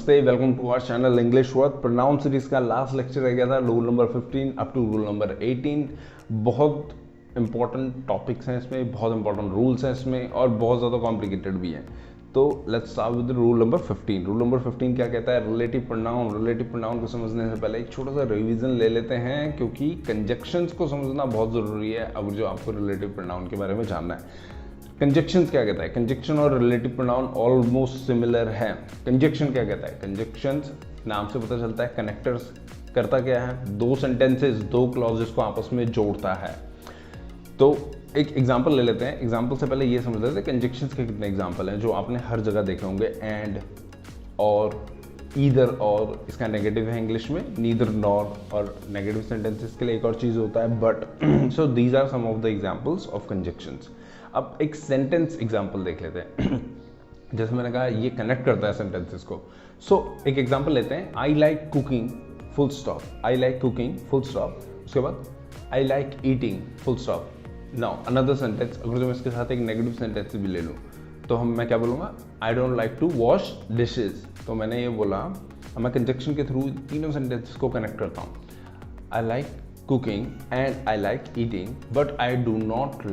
नमस्ते, welcome to our channel English word pronoun series का last lecture रह गया था rule number 15 up to rule number 18। बहुत इंपॉर्टेंट टॉपिक्स हैं इसमें, बहुत इंपॉर्टेंट रूल्स हैं इसमें और बहुत ज़्यादा कॉम्प्लिकेटेड भी हैं। तो let's start with rule number 15। Rule number 15 क्या कहता है? Relative pronoun. रिलेटिव प्रोनाउन को समझने से पहले एक छोटा सा रिवीजन ले लेते हैं, क्योंकि कंजक्शंस को समझना बहुत ज़रूरी है अगर जो आपको रिलेटिव प्रोनाउन के बारे में जानना है। कंजक्शंस क्या कहता है? कंजक्शन और रिलेटिव प्रोनाउन ऑलमोस्ट सिमिलर है। कंजक्शन क्या कहता है? कंजक्शंस नाम से पता चलता है, कनेक्टर्स करता क्या है? दो सेंटेंसेस, दो क्लॉजेस को आपस में जोड़ता है। तो एक एग्जांपल ले लेते हैं। एग्जांपल से पहले ये समझ लेते हैं कंजक्शंस के कितने एग्जांपल हैं जो आपने हर जगह देखे होंगे। एंड, और, ईदर और, इसका नेगेटिव है इंग्लिश में नीदर नॉर, और नेगेटिव सेंटेंसेस के लिए एक और चीज़ होता है but. So these are some of the examples of conjunctions. अब एक सेंटेंस एग्जांपल देख लेते हैं। जैसे मैंने कहा ये कनेक्ट करता है सेंटेंसेस को। सो एक एग्जांपल लेते हैं। आई लाइक कुकिंग फुल स्टॉप। आई लाइक कुकिंग फुल स्टॉप। उसके बाद आई like eating full stop. Now another sentence, अगर मैं इसके साथ एक नेगेटिव सेंटेंस भी ले लूँ तो मैं क्या बोलूँगा? I don't like to wash dishes. तो मैंने ये बोला, मैं कंजक्शन के थ्रू तीनों सेंटेंसेस को कनेक्ट करता हूँ। I like cooking and I like eating but I do not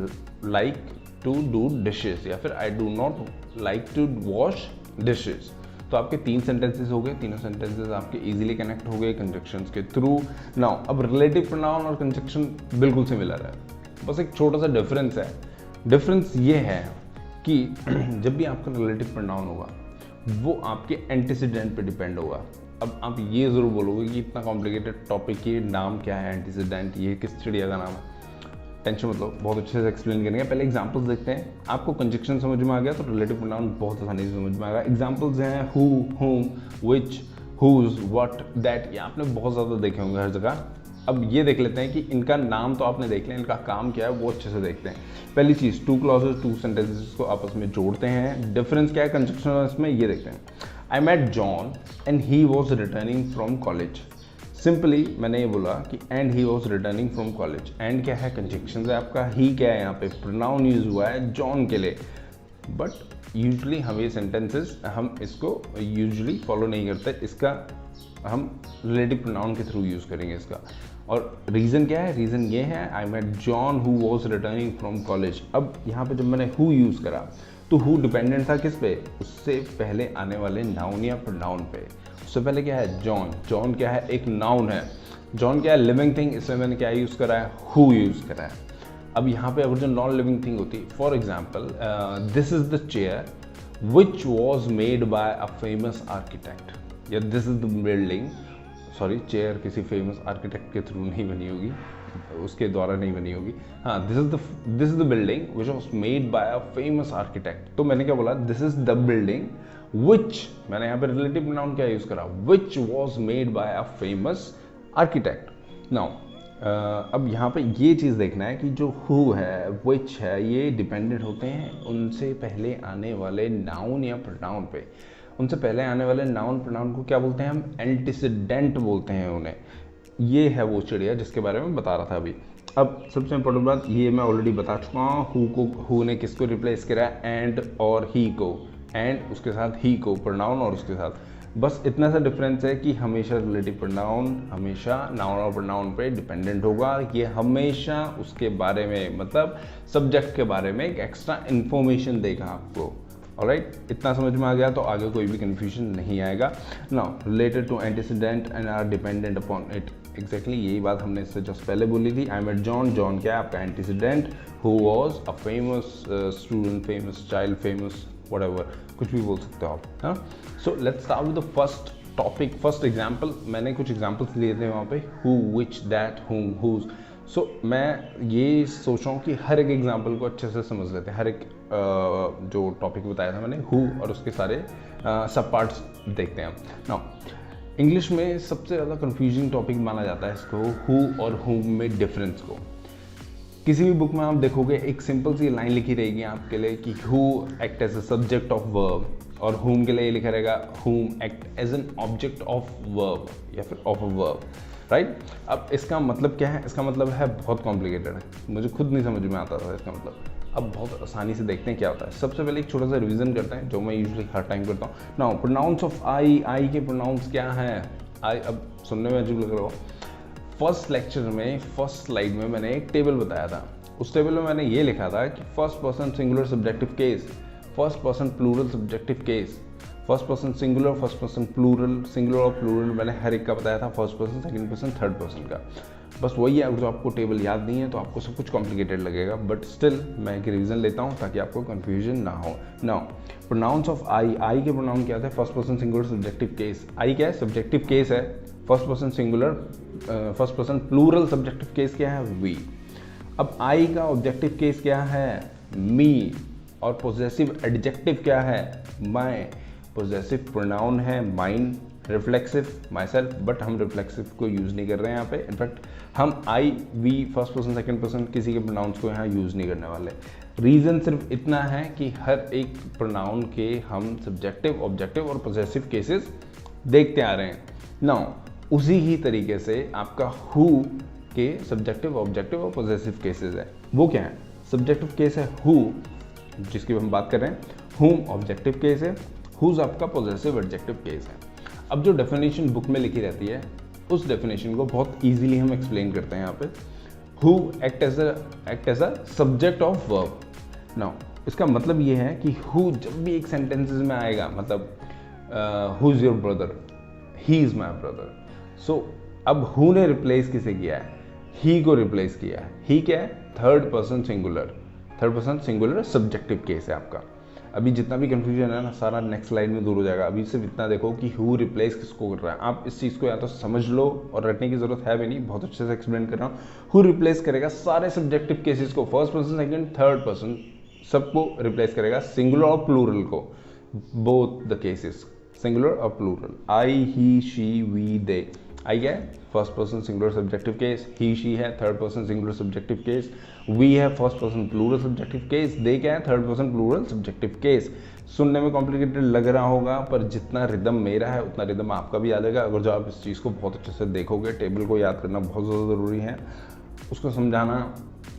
like to do dishes, या फिर I do not like to wash dishes. तो आपके तीन सेंटेंसेस हो गए, तीनों सेंटेंसेस आपके इजीली कनेक्ट हो गए कंजक्शंस के थ्रू। नाउ अब रिलेटिव प्रोनाउन और कंजक्शन बिल्कुल सिमिलर है, बस एक छोटा सा डिफरेंस है। डिफरेंस ये है कि जब भी आपका रिलेटिव प्रोनाउन होगा वो आपके एंटीसीडेंट पे डिपेंड होगा। अब आप ये ज़रूर बोलोगे कि इतना कॉम्प्लिकेटेड टॉपिक, ये नाम क्या है एंटीसीडेंट, ये किस चिड़िया का नाम है? टेंशन मतलब, बहुत अच्छे से एक्सप्लेन करेंगे। पहले एग्जांपल्स देखते हैं। आपको कंजक्शन समझ में आ गया तो रिलेटिव प्रोनाउन बहुत आसानी से समझ में आएगा। एग्जांपल्स हैं हु, हुम, व्हिच, हुज, व्हाट, दैट। ये आपने बहुत ज़्यादा देखे होंगे हर जगह। अब ये देख लेते हैं कि इनका नाम तो आपने देख लिया, इनका काम क्या है वो अच्छे से देखते हैं। पहली चीज़, टू क्लॉजेस, टू सेंटेंसेस को आपस में जोड़ते हैं। डिफरेंस क्या है कंजक्शन और इसमें, ये देखते हैं। I met John and he was returning from college. Simply मैंने ये बोला कि and he was returning from college. And क्या है? कंजक्शन है आपका। ही क्या है? यहाँ पे प्रोनाउन यूज हुआ है जॉन के लिए। बट यूजली हम ये सेंटेंसेस हम इसको यूजली फॉलो नहीं करते, इसका हम रिलेटिव प्रोनाउन के थ्रू यूज़ करेंगे इसका। और रीज़न क्या है? रीज़न ये है, I met John who was returning from college. अब यहाँ पे जब मैंने हु यूज़ करा तो हु डिपेंडेंट था किस पे? उससे पहले आने वाले नाउन या प्रोनाउन पे। उससे पहले क्या है? जॉन। जॉन क्या है? एक नाउन है। जॉन क्या है? Living thing. इसमें मैंने क्या यूज़ करा है? हु यूज़ करा है। अब यहाँ पे अगर जो नॉन लिविंग थिंग होती, for example this is the chair which was made by a famous architect, या this is the building, sorry chair किसी फेमस आर्किटेक्ट के थ्रू नहीं बनी होगी, उसके द्वारा नहीं बनी होगी। हाँ, this is the building which was made by a famous architect. तो मैंने क्या बोला? This is the building which, मैंने यहाँ पे रिलेटिव प्रोनाउन क्या यूज करा? विच was made by a famous architect. Now अब यहाँ पे ये चीज़ देखना है कि जो हु है, विच है, ये डिपेंडेंट होते हैं उनसे पहले आने वाले नाउन या प्रोनाउन पे। उनसे पहले आने वाले नाउन प्रोनाउन को क्या बोलते हैं? हम एंटीसीडेंट बोलते हैं उन्हें। ये है वो चिड़िया जिसके बारे में बता रहा था अभी। अब सबसे इंपॉर्टेंट बात ये मैं ऑलरेडी बता चुका हूँ। हु को, हु ने किसको रिप्लेस करा? एंड और ही को। एंड उसके साथ ही को प्रोनाउन, और उसके साथ बस इतना सा डिफरेंस है कि हमेशा रिलेटिव प्रोनाउन हमेशा नाउन और प्रोनाउन पे डिपेंडेंट होगा। ये हमेशा उसके बारे में, मतलब सब्जेक्ट के बारे में एक एक्स्ट्रा इन्फॉर्मेशन देगा आपको। ऑलराइट, इतना समझ में आ गया तो आगे कोई भी कन्फ्यूजन नहीं आएगा। Now related to antecedent and are dependent upon it. Exactly यही बात हमने इससे जस्ट पहले बोली थी। आई मेट जॉन। जॉन क्या है? आपका antecedent. Who was a famous student, famous child, famous whatever, कुछ भी बोल सकते हो आप। हाँ, so let's start with the first topic, first example. मैंने कुछ एग्जाम्पल्स लिए थे वहाँ पे, हु, विच, दैट, हुम, हुज। सो मैं ये सोच रहा हूँ कि हर एक एग्जाम्पल को अच्छे से समझ लेते हैं। हर एक जो टॉपिक बताया था मैंने, हु और उसके सारे सब पार्ट्स देखते हैं। नाउ इंग्लिश में सबसे ज़्यादा कंफ्यूजिंग टॉपिक माना जाता है इसको, हु और हुम में डिफरेंस को। किसी भी बुक में आप देखोगे एक सिंपल सी लाइन लिखी रहेगी आपके लिए कि who act as a subject of verb, और हुम के लिए लिखा रहेगा whom act as an object of verb या फिर ऑफ अ वर्ब, राइट। अब इसका मतलब क्या है? इसका मतलब है बहुत कॉम्प्लिकेटेड है, मुझे खुद नहीं समझ में आता था इसका मतलब। अब बहुत आसानी से देखते हैं क्या होता है। सबसे पहले एक छोटा सा रिवीजन करते हैं जो मैं यूजुअली हर टाइम करता हूँ। Now pronouns of I, I के प्रोनाउंस क्या हैं? आई अब सुनने में अजीब लग रहा हो, फर्स्ट लेक्चर में फर्स्ट स्लाइड में मैंने एक टेबल बताया था। उस टेबल में मैंने ये लिखा था कि first person singular subjective case, first person plural subjective case, first person singular, first person plural, singular और प्लूरल मैंने हर एक का बताया था, first person, second person, third person का। बस वही है, जो आपको टेबल याद नहीं है तो आपको सब कुछ कॉम्प्लिकेटेड लगेगा, बट स्टिल मैं एक रिवीजन लेता हूँ ताकि आपको कन्फ्यूजन ना हो। Now pronouns of I, I के प्रोनाउन क्या थे? First person singular subjective case. I क्या है? सब्जेक्टिव केस है। First person singular, first person plural subjective case क्या है? वी। अब आई का ऑब्जेक्टिव केस क्या है? मी। और पोजेसिव एडजेक्टिव क्या है? माय। पोजेसिव प्रोनाउन है mine, reflexive myself, but हम रिफ्लेक्सिव को यूज़ नहीं कर रहे हैं यहाँ पे। इनफैक्ट हम I, we, first person, second person किसी के प्रोनाउंस को यहाँ यूज़ नहीं करने वाले। रीज़न सिर्फ इतना है कि हर एक प्रोनाउन के हम सब्जेक्टिव, ऑब्जेक्टिव और पोजेसिव केसेस देखते आ रहे हैं। नाउ उसी ही तरीके से आपका हु के सब्जेक्टिव, ऑब्जेक्टिव और पोजेसिव केसेस है। वो क्या है? सब्जेक्टिव केस है हु, जिसकी हम बात कर रहे हैं। हुम ऑब्जेक्टिव केस है, हुज आपका पोजेसिव एडजेक्टिव केस है। अब जो डेफिनेशन बुक में लिखी रहती है उस डेफिनेशन को बहुत इजीली हम एक्सप्लेन करते हैं यहाँ पे। Who act as a subject of verb. Now इसका मतलब ये है कि हु जब भी एक सेंटेंसेस में आएगा, मतलब who is your brother, he is my brother. So अब हु ने रिप्लेस किसे किया है? ही को रिप्लेस किया है। ही क्या है? Third person singular, third person singular subjective case है आपका। अभी जितना भी कंफ्यूजन है ना, सारा नेक्स्ट स्लाइड में दूर हो जाएगा। अभी सिर्फ इतना देखो कि हु रिप्लेस किसको कर रहा है। आप इस चीज़ को या तो समझ लो और रटने की जरूरत है भी नहीं, बहुत अच्छे से एक्सप्लेन कर रहा हूँ। हु रिप्लेस करेगा सारे सब्जेक्टिव केसेस को, first person, second, third person, सबको रिप्लेस करेगा, सिंगुलर और प्लूरल को, बोथ द केसेस, सिंगुलर और plural. I, he, she, we, they. I क्या है? First person singular subjective case, he, she है third person singular subjective case, we है first person plural subjective case, they क्या है? Third person plural subjective case. सुनने में complicated लग रहा होगा, पर जितना रिदम मेरा है उतना रिदम आपका भी आ जाएगा अगर जो आप इस चीज़ को बहुत अच्छे से देखोगे। टेबल को याद करना बहुत ज़्यादा ज़रूरी है, उसको समझाना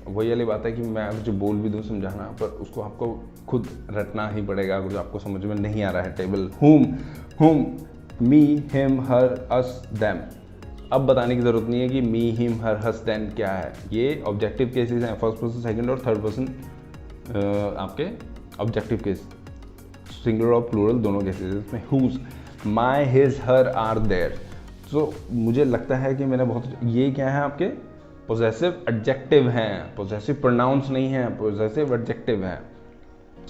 वही वाली बात है कि मैं अगर जो बोल भी दूँ समझाना, पर उसको आपको खुद रटना ही पड़ेगा अगर जो आपको समझ में नहीं आ रहा है। टेबल हुम, मी, हिम, हर, अस, देम। अब बताने की जरूरत नहीं है कि मी, हिम, हर, हस, देम क्या है। ये ऑब्जेक्टिव केसेस हैं, फर्स्ट पर्सन, सेकंड और थर्ड पर्सन आपके ऑब्जेक्टिव केस, सिंगुलर और प्लूरल दोनों केसेस इसमें। Whose, my, his, her, our, their. तो मुझे लगता है कि मैंने बहुत, ये क्या है आपके पोजेसिव एडजेक्टिव हैं, पोजेसिव प्रोनाउंस नहीं है, पोजेसिव एडजेक्टिव हैं।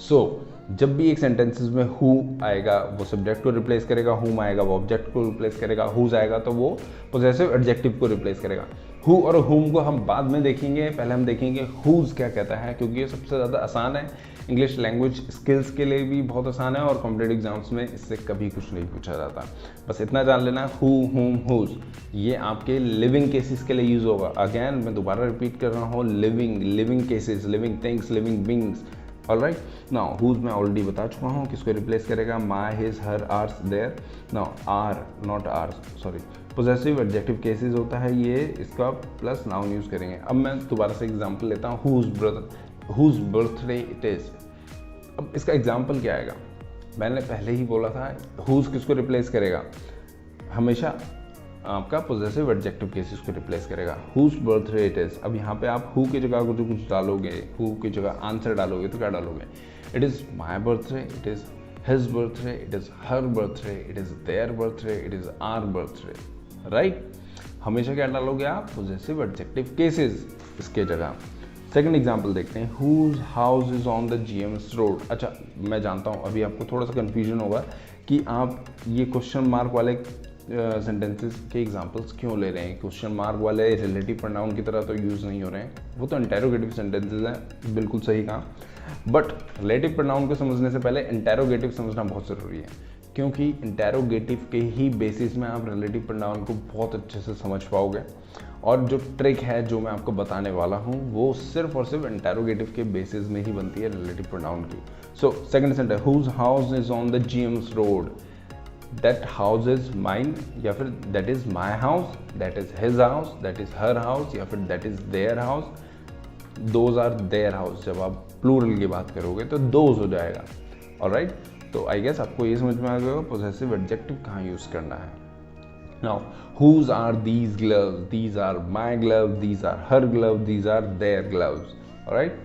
सो जब भी एक सेंटेंसेस में हु आएगा वो सब्जेक्ट को रिप्लेस करेगा, हुम आएगा वो ऑब्जेक्ट को रिप्लेस करेगा, हुज आएगा तो वो पोजेसिव एडजेक्टिव को रिप्लेस करेगा। हु और हुम को हम बाद में देखेंगे, पहले हम देखेंगे हुज क्या कहता है, क्योंकि ये सबसे ज़्यादा आसान है। इंग्लिश लैंग्वेज स्किल्स के लिए भी बहुत आसान है और कॉम्पिटेटिव एग्जाम्स में इससे कभी कुछ नहीं पूछा जाता। बस इतना जान लेना, हु, हुम, हुज, ये आपके लिविंग केसेस के लिए यूज़ होगा। अगेन मैं दोबारा रिपीट कर रहा हूँ, living cases, living things, living beings. Alright, now whose मैं ऑलरेडी बता चुका हूँ किसको रिप्लेस करेगा, my, his, her, ours, their. Now our, not our, sorry, possessive adjective cases होता है ये, इसका प्लस नाउन यूज़ करेंगे। अब मैं दोबारा से एग्जांपल लेता हूँ, हुज बर्थडे इट इज़। अब इसका एग्जांपल क्या आएगा? मैंने पहले ही बोला था हुज किसको रिप्लेस करेगा, हमेशा आपका पोजेसिव एडजेक्टिव केसेस को रिप्लेस करेगा। Whose birthday it is. अब यहाँ पे आप हु की जगह कुछ डालोगे, हु की जगह आंसर डालोगे तो क्या डालोगे? It is my birthday, it is his birthday, it is her birthday, it is their birthday, it is our birthday, right. हमेशा क्या डालोगे आप? पोजेसिव एडजेक्टिव केसेस इसके जगह। सेकंड एग्जाम्पल देखते हैं, whose house is on the GMS road. अच्छा, मैं जानता हूँ अभी आपको थोड़ा सा कन्फ्यूजन होगा कि आप ये क्वेश्चन मार्क वाले सेंटेंसेस के एग्जांपल्स क्यों ले रहे हैं। क्वेश्चन मार्क वाले रिलेटिव प्रोनाउन की तरह तो यूज़ नहीं हो रहे हैं, वो तो इंटेरोगेटिव सेंटेंसेस हैं, बिल्कुल सही कहा। बट रिलेटिव प्रोनाउन को समझने से पहले इंटेरोगेटिव समझना बहुत ज़रूरी है, क्योंकि इंटेरोगेटिव के ही बेसिस में आप रिलेटिव प्रोनाउन को बहुत अच्छे से समझ पाओगे। और जो ट्रिक है जो मैं आपको बताने वाला हूँ वो सिर्फ और सिर्फ इंटेरोगेटिव के बेसिस में ही बनती है रिलेटिव प्रोनाउन की। So second sentence, whose house is on the GMS road, that house is mine, या फिर that is my house, that is his house, that is her house, या फिर that is their house. Those are their house. जब आप plural की बात करोगे तो दोज हो जाएगा। ऑलराइट, तो आई गेस आपको ये समझ में आ गया पोजेसिव एडजेक्टिव कहाँ यूज़ करना है। Now whose are these gloves, these are my gloves, these are her gloves, these are their gloves. Alright,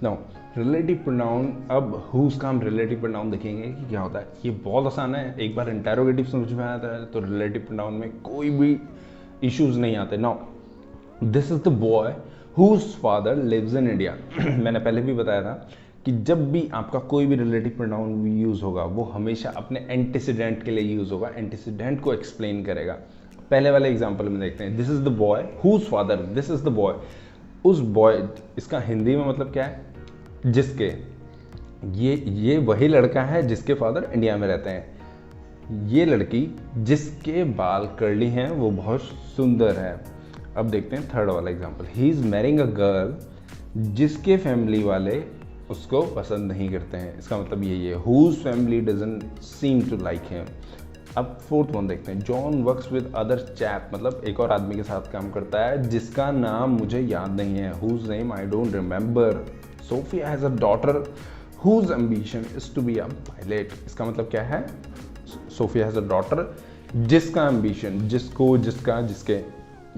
now relative pronoun, अब whose का हम रिलेटिव प्रोनाउन देखेंगे कि क्या होता है। ये बहुत आसान है, एक बार इंटेरोगेटिव समझ में आता है तो रिलेटिव प्रोनाउन में कोई भी इश्यूज नहीं आते। Now this is the boy whose father lives in India। मैंने पहले भी बताया था कि जब भी आपका कोई भी रिलेटिव प्रोनाउन यूज़ होगा वो हमेशा अपने एंटीसीडेंट के लिए यूज़ होगा, एंटीसीडेंट को एक्सप्लेन करेगा। पहले वाले एग्जांपल में देखते हैं, this is the boy whose father, this is the boy, उस बॉय, इसका हिंदी में मतलब क्या है, जिसके, ये वही लड़का है जिसके फादर इंडिया में रहते हैं, ये लड़की जिसके बाल कर्ली हैं वो बहुत सुंदर है। अब देखते हैं थर्ड वाला example, he is marrying a girl जिसके फैमिली वाले उसको पसंद नहीं करते हैं। इसका मतलब यही है, whose family doesn't seem to like him. अब फोर्थ वन देखते हैं, John works with other chap, मतलब एक और आदमी के साथ काम करता है जिसका नाम मुझे याद नहीं है, whose name I don't remember. Sophia has a daughter whose ambition is to be a pilot. इसका मतलब क्या है, सोफिया हैज अ डॉटर जिसका एम्बिशन, जिसको, जिसका, जिसके,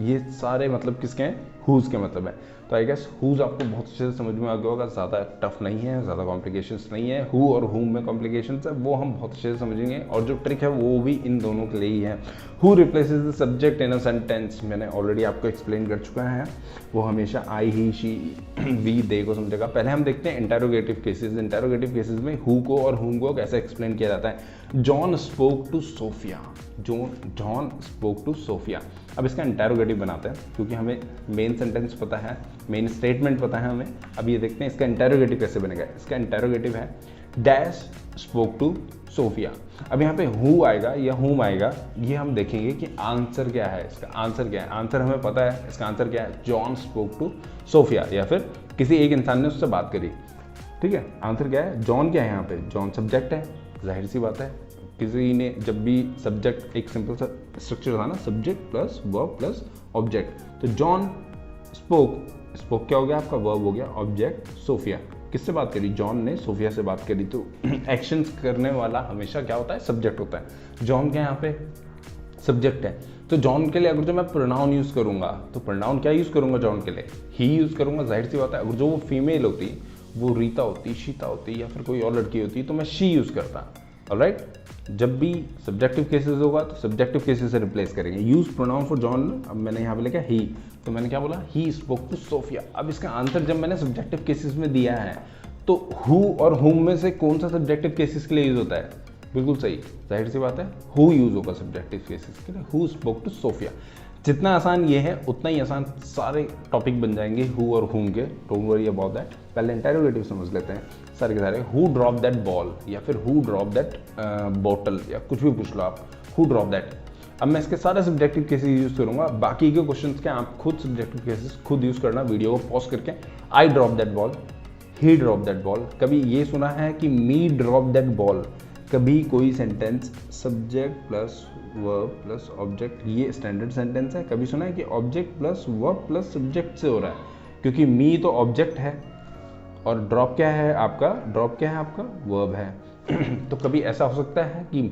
ये सारे मतलब किसके हैं, हुज के मतलब है। तो आई गेस हुज आपको बहुत अच्छे से समझ में आ गया होगा, ज़्यादा टफ नहीं है, ज़्यादा कॉम्प्लिकेशंस नहीं है। हु और हुम में कॉम्प्लिकेशंस है वो हम बहुत अच्छे से समझेंगे, और जो ट्रिक है वो भी इन दोनों के लिए ही है। Who replaces the subject in a sentence, मैंने ऑलरेडी आपको एक्सप्लेन कर चुका है, वो हमेशा आई, ही, शी, वी, दे को समझेगा। पहले हम देखते हैं इंटेरोगेटिव केसेस। इंटेरोगेटिव केसेस में हु को और हुम को कैसे एक्सप्लेन किया जाता है। John spoke to Sophia, John spoke to Sophia. अब इसका इंटेरोगेटिव बनाते हैं क्योंकि हमें मेन सेंटेंस पता है, मेन स्टेटमेंट पता है हमें। अब ये देखते हैं इसका इंटेरोगेटिव कैसे बनेगा। इसका इंटेरोगेटिव है डैश स्पोक टू सोफिया। अब यहाँ पे हु आएगा या हुम आएगा, ये हम देखेंगे कि आंसर क्या है। इसका आंसर क्या है, आंसर हमें पता है, इसका आंसर क्या है, जॉन स्पोक टू सोफिया, या फिर किसी एक इंसान ने उससे बात करी। ठीक है, आंसर क्या है, जॉन क्या है, यहाँ पे जॉन सब्जेक्ट है, जाहिर सी बात है। किसी ने जब भी सब्जेक्ट, एक सिंपल सा स्ट्रक्चर था ना, subject plus verb plus object, तो जॉन स्पोक, स्पोक क्या हो गया आपका, वर्ब हो गया, ऑब्जेक्ट सोफिया। किससे बात करी, जॉन ने सोफिया से बात करी। तो एक्शंस करने वाला हमेशा क्या होता है, सब्जेक्ट होता है। जॉन क्या यहाँ पे सब्जेक्ट है, तो जॉन के लिए अगर जो मैं प्रोनाउन यूज़ करूँगा तो प्रोनाउन क्या यूज़ करूँगा, जॉन के लिए ही यूज़ करूँगा, जाहिर सी बात है। अगर जो वो फीमेल होती, वो रीता होती, शीता होती, या फिर कोई और लड़की होती, तो मैं शी यूज़ करता। ऑलराइट, जब भी सब्जेक्टिव केसेस होगा तो सब्जेक्टिव केसेस से रिप्लेस करेंगे। यूज प्रोनाउन फॉर जॉन, अब मैंने यहाँ पे लिखा ही, तो मैंने क्या बोला, ही स्पोक टू सोफिया। अब इसका आंसर जब मैंने सब्जेक्टिव केसेस में दिया है तो हु और हुम में से कौन सा सब्जेक्टिव केसेस के लिए यूज होता है, बिल्कुल सही, जाहिर सी बात है, हु यूज होगा सब्जेक्टिव केसेस के लिए, हु स्पोक टू सोफिया। जितना आसान ये है उतना ही आसान सारे टॉपिक बन जाएंगे हु और हुम के, डोंट वरी अबाउट दैट। पहले इंटेरोगेटिव समझ लेते हैं सारे के सारे। हु ड्रॉप दैट बॉल, या फिर हु ड्रॉप दैट बॉटल, या कुछ भी पूछ लो आप, हु ड्रॉप दैट। अब मैं इसके सारे सब्जेक्टिव केसेस यूज करूंगा, बाकी के क्वेश्चंस के आप खुद सब्जेक्टिव केसेस खुद यूज करना, वीडियो को पॉज करके। I drop that ball, he drop that ball. कभी ये सुना है कि मी ड्रॉप दैट बॉल, कभी कोई sentence subject plus verb plus object, ये स्टैंडर्ड सेंटेंस है, कभी सुना है कि object plus verb plus subject से हो रहा है, क्योंकि मी तो ऑब्जेक्ट है और ड्रॉप क्या है आपका, ड्रॉप क्या है आपका, वर्ब है। तो कभी ऐसा हो सकता है कि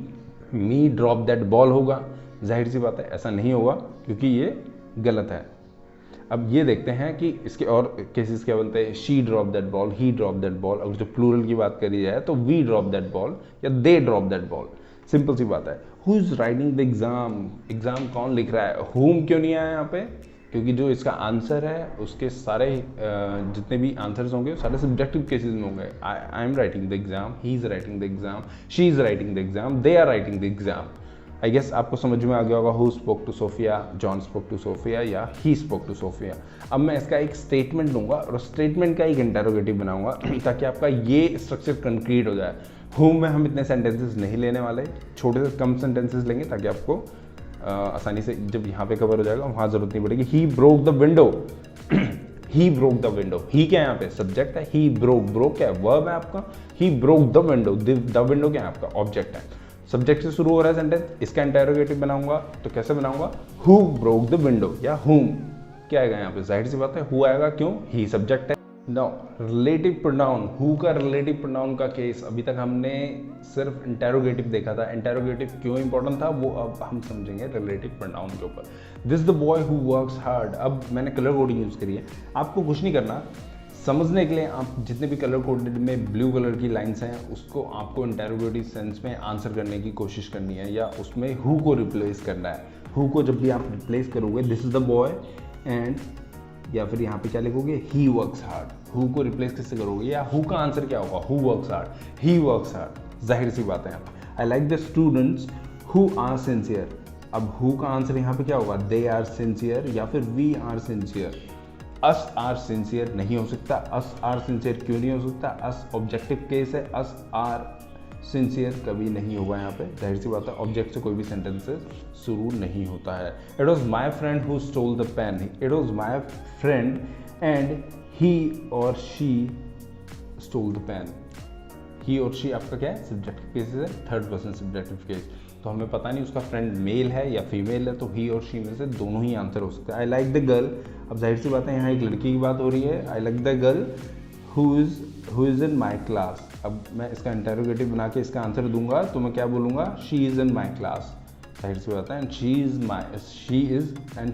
मी ड्रॉप दैट बॉल होगा, जाहिर सी बात है ऐसा नहीं होगा क्योंकि ये गलत है। अब ये देखते हैं कि इसके और केसेस क्या बनते हैं, she drop that ball, he drop that ball. अगर जो प्लूरल की बात करी जाए तो वी ड्रॉप दैट बॉल या they drop that ball, simple सी बात है। Who is writing the exam, exam कौन लिख रहा है, हुम क्यों नहीं आया यहाँ पे, क्योंकि जो इसका आंसर है उसके सारे जितने भी आंसर्स होंगे सारे सब्जेक्टिव केसेस में होंगे। I am writing the exam, he is writing the exam, she is writing the exam, they are writing the exam. I guess आपको समझ में आ गया होगा, who spoke to Sophia, John spoke to Sophia या he spoke to Sophia. अब मैं इसका एक स्टेटमेंट दूंगा और स्टेटमेंट का एक इंटेरोगेटिव बनाऊंगा ताकि आपका ये स्ट्रक्चर कंक्रीट हो जाए। हुम में हम इतने सेंटेंसेस नहीं लेने वाले, छोटे से कम सेंटेंसेस लेंगे ताकि आपको आसानी से जब यहाँ पे कवर हो जाएगा वहाँ जरूरत नहीं पड़ेगी। He broke the window, he broke the window, he क्या है यहाँ पे सब्जेक्ट है, ही ब्रोक, ब्रोक क्या है, वर्ब है आपका, ही broke the window, the window क्या है आपका, ऑब्जेक्ट है। सब्जेक्ट से शुरू हो रहा है सेंटेंस, इसका इंटेरोगेटिव बनाऊंगा तो कैसे बनाऊंगा, हु ब्रोक द विंडो या हुम क्या आएगा यहाँ पे, जाहिर सी बात है हु आएगा, क्यों, ही सब्जेक्ट है, नाउ रिलेटिव प्रोनाउन, हु का रिलेटिव प्रोनाउन का केस अभी तक हमने सिर्फ इंटेरोगेटिव देखा था। इंटेरोगेटिव क्यों इंपॉर्टेंट था वो अब हम समझेंगे रिलेटिव प्रोनाउन के ऊपर। This the boy who works hard, अब मैंने कलर कोडिंग यूज़ करी है, आपको कुछ नहीं करना, समझने के लिए आप जितने भी कलर कोडेड में ब्लू कलर की लाइंस हैं उसको आपको इंटेरोगेटिव सेंस में आंसर करने की कोशिश करनी है, या उसमें हु को रिप्लेस करना है। हु को जब भी आप रिप्लेस करोगे, this is the boy and, या फिर यहाँ पे क्या लिखोगे, ही वर्क्स हार्ड। हु को रिप्लेस किससे करोगे, या हु का आंसर क्या होगा, who works hard, he works hard, जाहिर सी बात है यहाँ पे। I like the students who are sincere, अब हु का आंसर यहाँ पे क्या होगा, दे आर सिंसियर या फिर we are sincere. Us are sincere नहीं हो सकता, अस आर सिंसियर क्यों नहीं हो सकता, अस ऑब्जेक्टिव केस है, अस आर सिंसियर कभी नहीं होगा यहाँ पे, जाहिर सी बात है, ऑब्जेक्ट से कोई भी सेंटेंसेस शुरू नहीं होता है। It was my friend who stole the pen, it was my friend and he और she stole the pen. He और शी आपका क्या है, सब्जेक्टिव केस है, थर्ड पर्सन सब्जेक्टिव केस, तो हमें पता नहीं उसका फ्रेंड मेल है या फीमेल है, तो ही और शी में से दोनों ही आंसर हो सकता है। आई लाइक द गर्ल, अब जाहिर सी बात है यहाँ एक लड़की की बात हो रही है। आई like the girl who is in my class, अब मैं इसका इंटेरोगेटिव बना के इसका आंसर दूंगा तो मैं क्या बोलूँगा, she is in my class, जाहिर सी बात है, and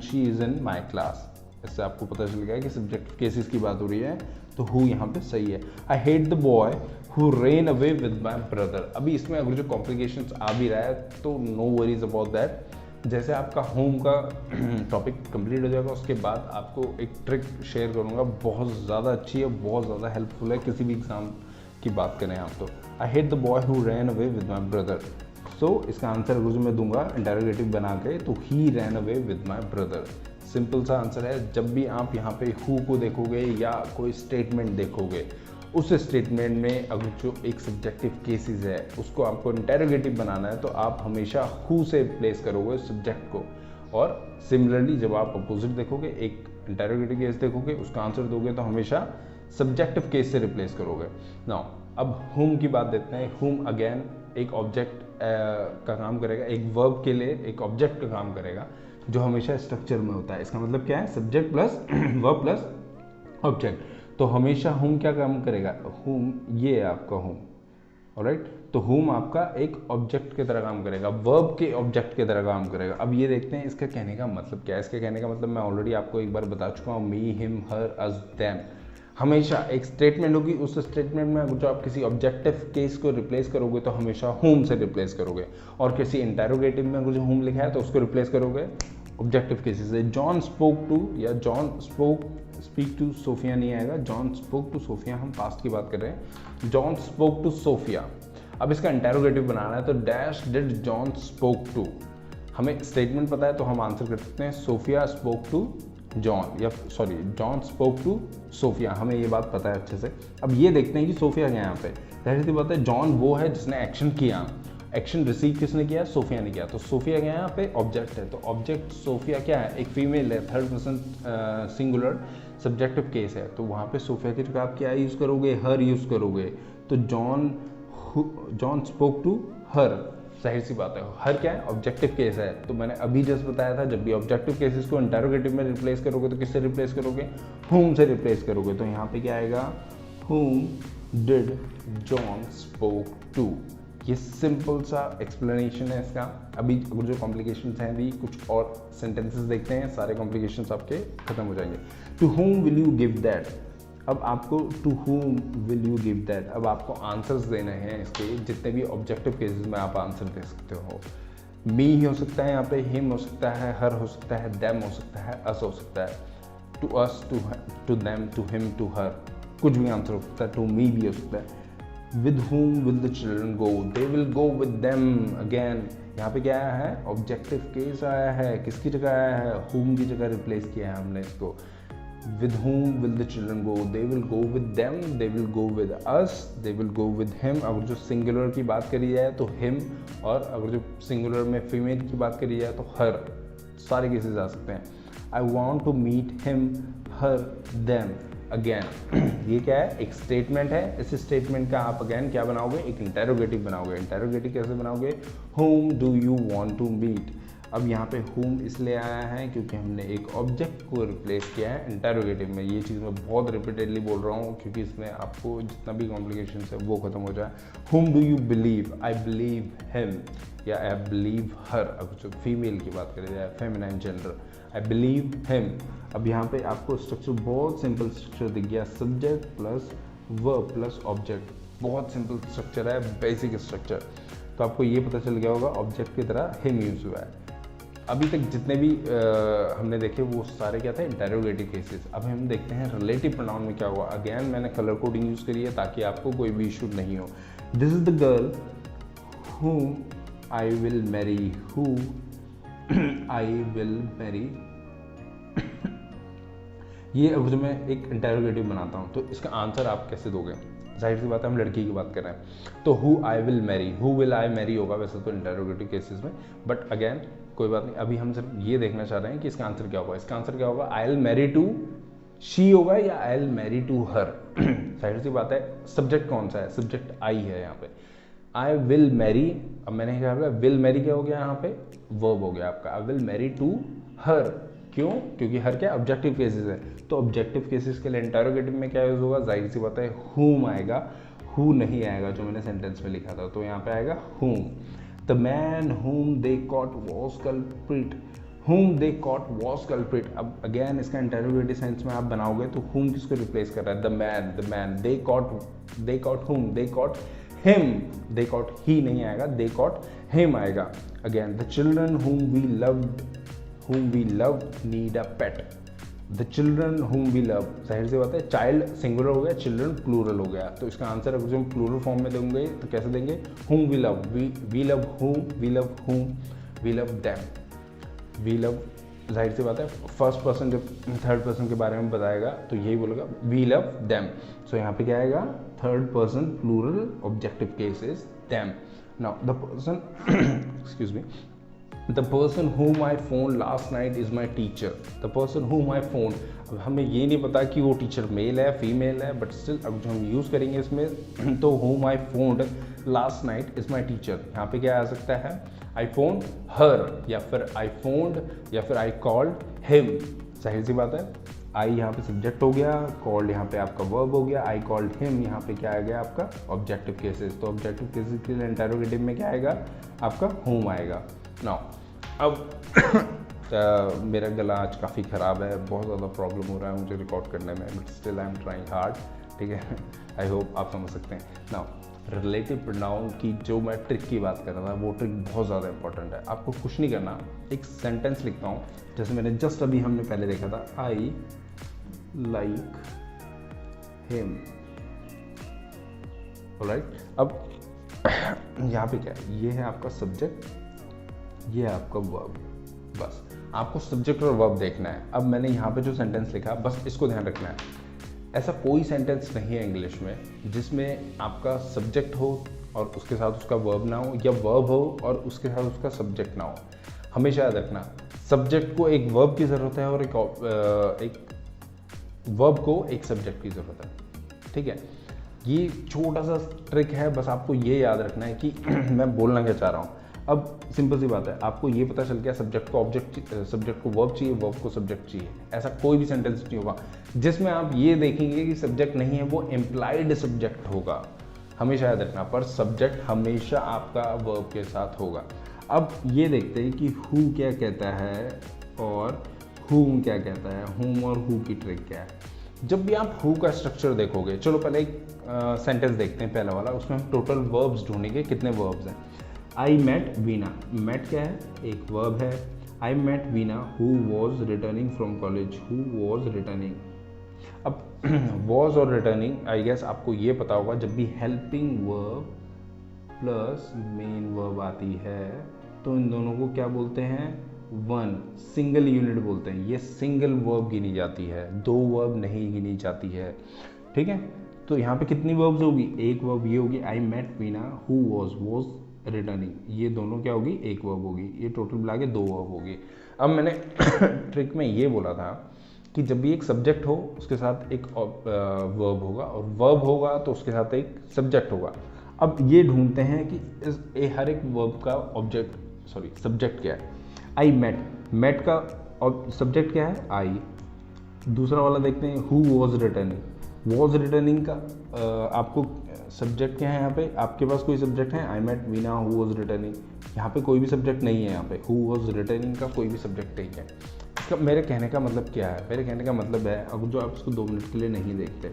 she is in my class. इससे आपको पता चल गया कि सब्जेक्टिव केसेस की बात हो रही है, तो हु यहाँ पे सही है। आई hate the boy who rain away with my brother, अभी इसमें अगर जो कॉम्प्लिकेशंस आ भी रहा है तो नो वरीज अबाउट दैट। जैसे आपका होम का टॉपिक कंप्लीट हो जाएगा उसके बाद आपको एक ट्रिक शेयर करूँगा, बहुत ज़्यादा अच्छी है, बहुत ज़्यादा हेल्पफुल है किसी भी एग्ज़ाम की बात करें आप तो। I hate the boy who ran away with my brother, so इसका आंसर अगर जो मैं दूंगा इंटेरोगेटिव बना के, तो he ran away with my brother. Simple सा आंसर है। जब भी आप यहाँ पे हु को देखोगे या कोई स्टेटमेंट देखोगे, उस स्टेटमेंट में अगर जो एक सब्जेक्टिव केसेस है उसको आपको इंटेरोगेटिव बनाना है तो आप हमेशा हु से रिप्लेस करोगे सब्जेक्ट को, और सिमिलरली जब आप अपोजिट देखोगे, एक इंटेरोगेटिव केस देखोगे, उसका आंसर दोगे तो हमेशा सब्जेक्टिव केस से रिप्लेस करोगे। नाउ अब हुम की बात देते हैं। हुम अगेन एक ऑब्जेक्ट का काम करेगा, एक वर्ब के लिए एक ऑब्जेक्ट का काम करेगा जो हमेशा स्ट्रक्चर में होता है। इसका मतलब क्या है, subject plus verb plus object. तो हमेशा हुम क्या काम करेगा, हुम ये है आपका हुम, ऑलराइट। तो हुम आपका एक ऑब्जेक्ट की तरह काम करेगा, वर्ब के ऑब्जेक्ट की तरह काम करेगा। अब ये देखते हैं इसका कहने का मतलब क्या है। इसके कहने का मतलब मैं ऑलरेडी आपको एक बार बता चुका हूँ, मी, हिम, हर, अस, देम। हमेशा एक स्टेटमेंट होगी, उस स्टेटमेंट में अगर जो आप किसी ऑब्जेक्टिव केस को रिप्लेस करोगे तो हमेशा हुम से रिप्लेस करोगे, और किसी इंटेरोगेटिव में अगर जो हुम लिखा है तो उसको रिप्लेस करोगे ऑब्जेक्टिव केसेस से। जॉन स्पोक टू या जॉन स्पीक टू सोफिया नहीं आएगा, जॉन स्पोक टू सोफिया, हम पास्ट की बात कर रहे हैं। John spoke to Sophia. अब इसका इंटेरोगेटिव बनाना है तो dash did John spoke to. हमें स्टेटमेंट पता है तो हम आंसर कर सकते हैं सोफिया स्पोक टू जॉन, या sorry John spoke to Sophia, हमें ये बात पता है अच्छे से। अब ये देखते हैं कि सोफिया क्या है यहाँ पे, जाहिर सी बात है जॉन वो है जिसने एक्शन किया, एक्शन रिसीव किसने किया, सोफिया ने किया। तो सोफिया क्या है यहाँ पे, ऑब्जेक्ट है। तो ऑब्जेक्ट सोफिया क्या है, एक फीमेल है, third person singular subjective case है। तो वहाँ पे सोफिया की जगह आप क्या यूज़ करोगे, हर यूज़ करोगे। तो जॉन स्पोक टू हर, जाहिर सी बात है हर क्या है, ऑब्जेक्टिव केस है। तो मैंने अभी जस्ट बताया था, जब भी ऑब्जेक्टिव केसेस को इंटेरोगेटिव में रिप्लेस करोगे तो किससे रिप्लेस करोगे, हुम से रिप्लेस करोगे। तो यहाँ पे क्या आएगा, whom did John spoke to. ये सिंपल सा एक्सप्लेनेशन है इसका। अभी अगर जो कॉम्प्लिकेशंस हैं अभी कुछ और सेंटेंसेस देखते हैं, सारे कॉम्प्लिकेशंस आपके खत्म हो जाएंगे। To whom will you give that. अब आपको to whom will you give that, अब आपको आंसर्स देने हैं इसके, जितने भी ऑब्जेक्टिव केसेस में आप आंसर दे सकते हो। मी ही हो सकता है यहाँ पे, हिम हो सकता है, हर हो सकता है, देम हो सकता है, अस हो सकता है। To us, to them, to him, to her, कुछ भी आंसर हो सकता है। टू मी भी हो सकता है। With whom will the children go? They will go with them again। यहाँ पे क्या आया है, ऑब्जेक्टिव केस आया है, किसकी जगह आया है, whom की जगह रिप्लेस किया है हमने इसको। With whom will the children go? They will go with them, they will go with us, they will go with him। अगर जो सिंगुलर की बात करी जाए तो him, और अगर जो सिंगुलर में फीमेल की बात करी जाए तो her। सारे केसेस आ सकते हैं। I want to meet him, her, them again. ये क्या है, एक स्टेटमेंट है। इस स्टेटमेंट का आप अगेन क्या बनाओगे, एक इंटेरोगेटिव बनाओगे। इंटेरोगेटिव कैसे बनाओगे, whom do you want to meet? अब यहाँ पे whom इसलिए आया है क्योंकि हमने एक ऑब्जेक्ट को रिप्लेस किया है इंटरोगेटिव में। ये चीज़ मैं बहुत रिपीटेडली बोल रहा हूँ क्योंकि इसमें आपको जितना भी कॉम्प्लिकेशन है वो खत्म हो जाए। whom do you believe? I believe him या I believe her। अब जो फीमेल की बात करें या feminine gender, I believe him। अब यहाँ पे आपको स्ट्रक्चर बहुत सिंपल स्ट्रक्चर दिख गया, subject plus verb plus object. बहुत सिंपल स्ट्रक्चर है, बेसिक स्ट्रक्चर। तो आपको ये पता चल गया होगा ऑब्जेक्ट की तरह हिम यूज हुआ है। अभी तक जितने भी हमने देखे वो सारे क्या थे, इंटरोगेटिव केसेस। अब हम देखते हैं रिलेटिव प्रोनाउन में क्या हुआ। अगेन मैंने कलर कोडिंग यूज करी है ताकि आपको कोई भी इशू नहीं हो। This is the girl whom I will marry, who I will marry। ये अब जो मैं एक इंटरोगेटिव बनाता हूँ तो इसका आंसर आप कैसे दोगे? जाहिर सी बात है हम लड़की की बात कर रहे हैं तो who I will marry, who will I marry होगा वैसे तो इंटरोगेटिव केसेस में, बट अगेन कोई बात नहीं। अभी हम सिर्फ ये देखना चाह रहे हैं कि इसका आंसर क्या होगा। इसका आंसर क्या होगा? I'll marry to she होगा या I'll marry to her। जाहिर सी बात है सब्जेक्ट कौन सा है? सब्जेक्ट I है यहाँ पे। I will marry, अब मैंने क्या बोला, will marry क्या हो गया यहाँ पे? वर्ब हो गया आपका। I will marry to her। क्यों? क्योंकि हर क्या ऑब्जेक्टिव केसेस है, तो ऑब्जेक्टिव केसेस के लिए इंटरोगेटिव में क्या यूज होगा? जाहिर सी बात है whom आएगा, who नहीं आएगा जो मैंने सेंटेंस में लिखा था, तो यहाँ पे आएगा whom। The man whom they caught was culprit, whom they caught was culprit। अब अगेन इसका इंटरोगेटिव सेंस में आप बनाओगे तो whom किसको रिप्लेस कर रहा है? the man, they caught whom, they caught him, they caught he नहीं आएगा, they caught him आएगा। Again the children whom we loved need a pet, the children whom we love। जाहिर सी बात है चाइल्ड सिंगुलर हो गया, चिल्ड्रन प्लूरल हो गया, तो इसका आंसर अगर हम प्लूरल फॉर्म में देंगे तो कैसे देंगे? whom we love, we love whom, we love them, we love। जाहिर सी बात है फर्स्ट पर्सन जब थर्ड पर्सन के बारे में बताएगा तो यही बोलेगा वी लव देम। सो यहाँ पे क्या आएगा? Third person plural objective case is them. Now the person excuse me, the person whom I phoned last night is my teacher। The person whom I phoned, अब हमें ये नहीं पता कि वो टीचर मेल है फीमेल है, बट स्टिल अब जो हम यूज़ करेंगे इसमें तो whom I phoned last night is my teacher। यहाँ पे क्या आ सकता है? I phoned her या फिर I phoned या फिर I called him। जाहिर सी बात है I यहाँ पे सब्जेक्ट हो गया, called यहाँ पे आपका वर्ब हो गया, I called him यहाँ पे क्या आ गया आपका ऑब्जेक्टिव केसेस। तो ऑब्जेक्टिव केसेस के लिए इंटरोगेटिव में क्या आएगा आपका? whom आएगा। नाउ अब मेरा गला आज काफ़ी ख़राब है, बहुत ज़्यादा प्रॉब्लम हो रहा है मुझे रिकॉर्ड करने में, but still I am trying hard. ठीक है, आई होप आप समझ सकते हैं। नाउ रिलेटिव प्रोनाउन की जो मैं ट्रिक की बात कर रहा था वो ट्रिक बहुत ज़्यादा इंपॉर्टेंट है। आपको कुछ नहीं करना, एक सेंटेंस लिखता हूँ जैसे मैंने जस्ट अभी हमने पहले देखा था, आई लाइक हिम। ऑलराइट, अब यहाँ पे क्या है? ये है आपका सब्जेक्ट, ये है आपका वर्ब। बस आपको सब्जेक्ट और वर्ब देखना है। अब मैंने यहाँ पे जो सेंटेंस लिखा बस इसको ध्यान रखना है। ऐसा कोई सेंटेंस नहीं है इंग्लिश में जिसमें आपका सब्जेक्ट हो और उसके साथ उसका वर्ब ना हो, या वर्ब हो और उसके साथ उसका सब्जेक्ट ना हो। हमेशा याद रखना सब्जेक्ट को एक वर्ब की ज़रूरत है और एक वर्ब को एक सब्जेक्ट की ज़रूरत है। ठीक है, ये छोटा सा ट्रिक है, बस आपको ये याद रखना है कि मैं बोलना क्या चाह रहा हूँ। अब सिंपल सी बात है, आपको ये पता चल गया सब्जेक्ट को ऑब्जेक्ट, सब्जेक्ट को वर्ब चाहिए, वर्ब को सब्जेक्ट चाहिए। ऐसा कोई भी सेंटेंस नहीं होगा जिसमें आप ये देखेंगे कि सब्जेक्ट नहीं है, वो इम्प्लाइड सब्जेक्ट होगा। हमेशा याद रखना, पर सब्जेक्ट हमेशा आपका वर्ब के साथ होगा। अब ये देखते हैं कि हु क्या कहता है और हुम क्या कहता है, हुम और हु की ट्रिक क्या है। जब भी आप हु का स्ट्रक्चर देखोगे, चलो पहले एक सेंटेंस देखते हैं पहला वाला, उसमें हम टोटल वर्ब्स ढूंढेंगे कितने वर्ब्स हैं। आई मेट वीना, मेट क्या है? एक वर्ब है। I met Veena who was returning from college, who was returning. अब वॉज और रिटर्निंग आई गेस आपको ये पता होगा, जब भी helping verb plus main verb आती है तो इन दोनों को क्या बोलते हैं? वन सिंगल यूनिट बोलते हैं। ये सिंगल वर्ब गिनी जाती है, दो वर्ब नहीं गिनी जाती है। ठीक है, तो यहाँ पे कितनी वर्ब्स होगी? एक वर्ब ये होगी I met Veena who was returning, ये दोनों क्या होगी? एक वर्ब होगी। ये टोटल मिला के दो वर्ब होगी। अब मैंने ट्रिक में ये बोला था कि जब भी एक सब्जेक्ट हो उसके साथ एक वर्ब होगा, और वर्ब होगा तो उसके साथ एक सब्जेक्ट होगा। अब ये ढूंढते हैं कि हर एक वर्ब का सब्जेक्ट क्या है। आई मेट, मेट का और सब्जेक्ट क्या है? आई। दूसरा वाला देखते हैं, who was returning. Was returning का आपको सब्जेक्ट क्या है यहाँ पे? आपके पास कोई सब्जेक्ट है? I met Veena who was returning. यहाँ पे कोई भी सब्जेक्ट नहीं है, यहाँ पे हु वॉज रिटर्निंग का कोई भी सब्जेक्ट नहीं है। इसका मेरे कहने का मतलब क्या है? मेरे कहने का मतलब है, अब जो आप इसको 2 मिनट के लिए नहीं देखते,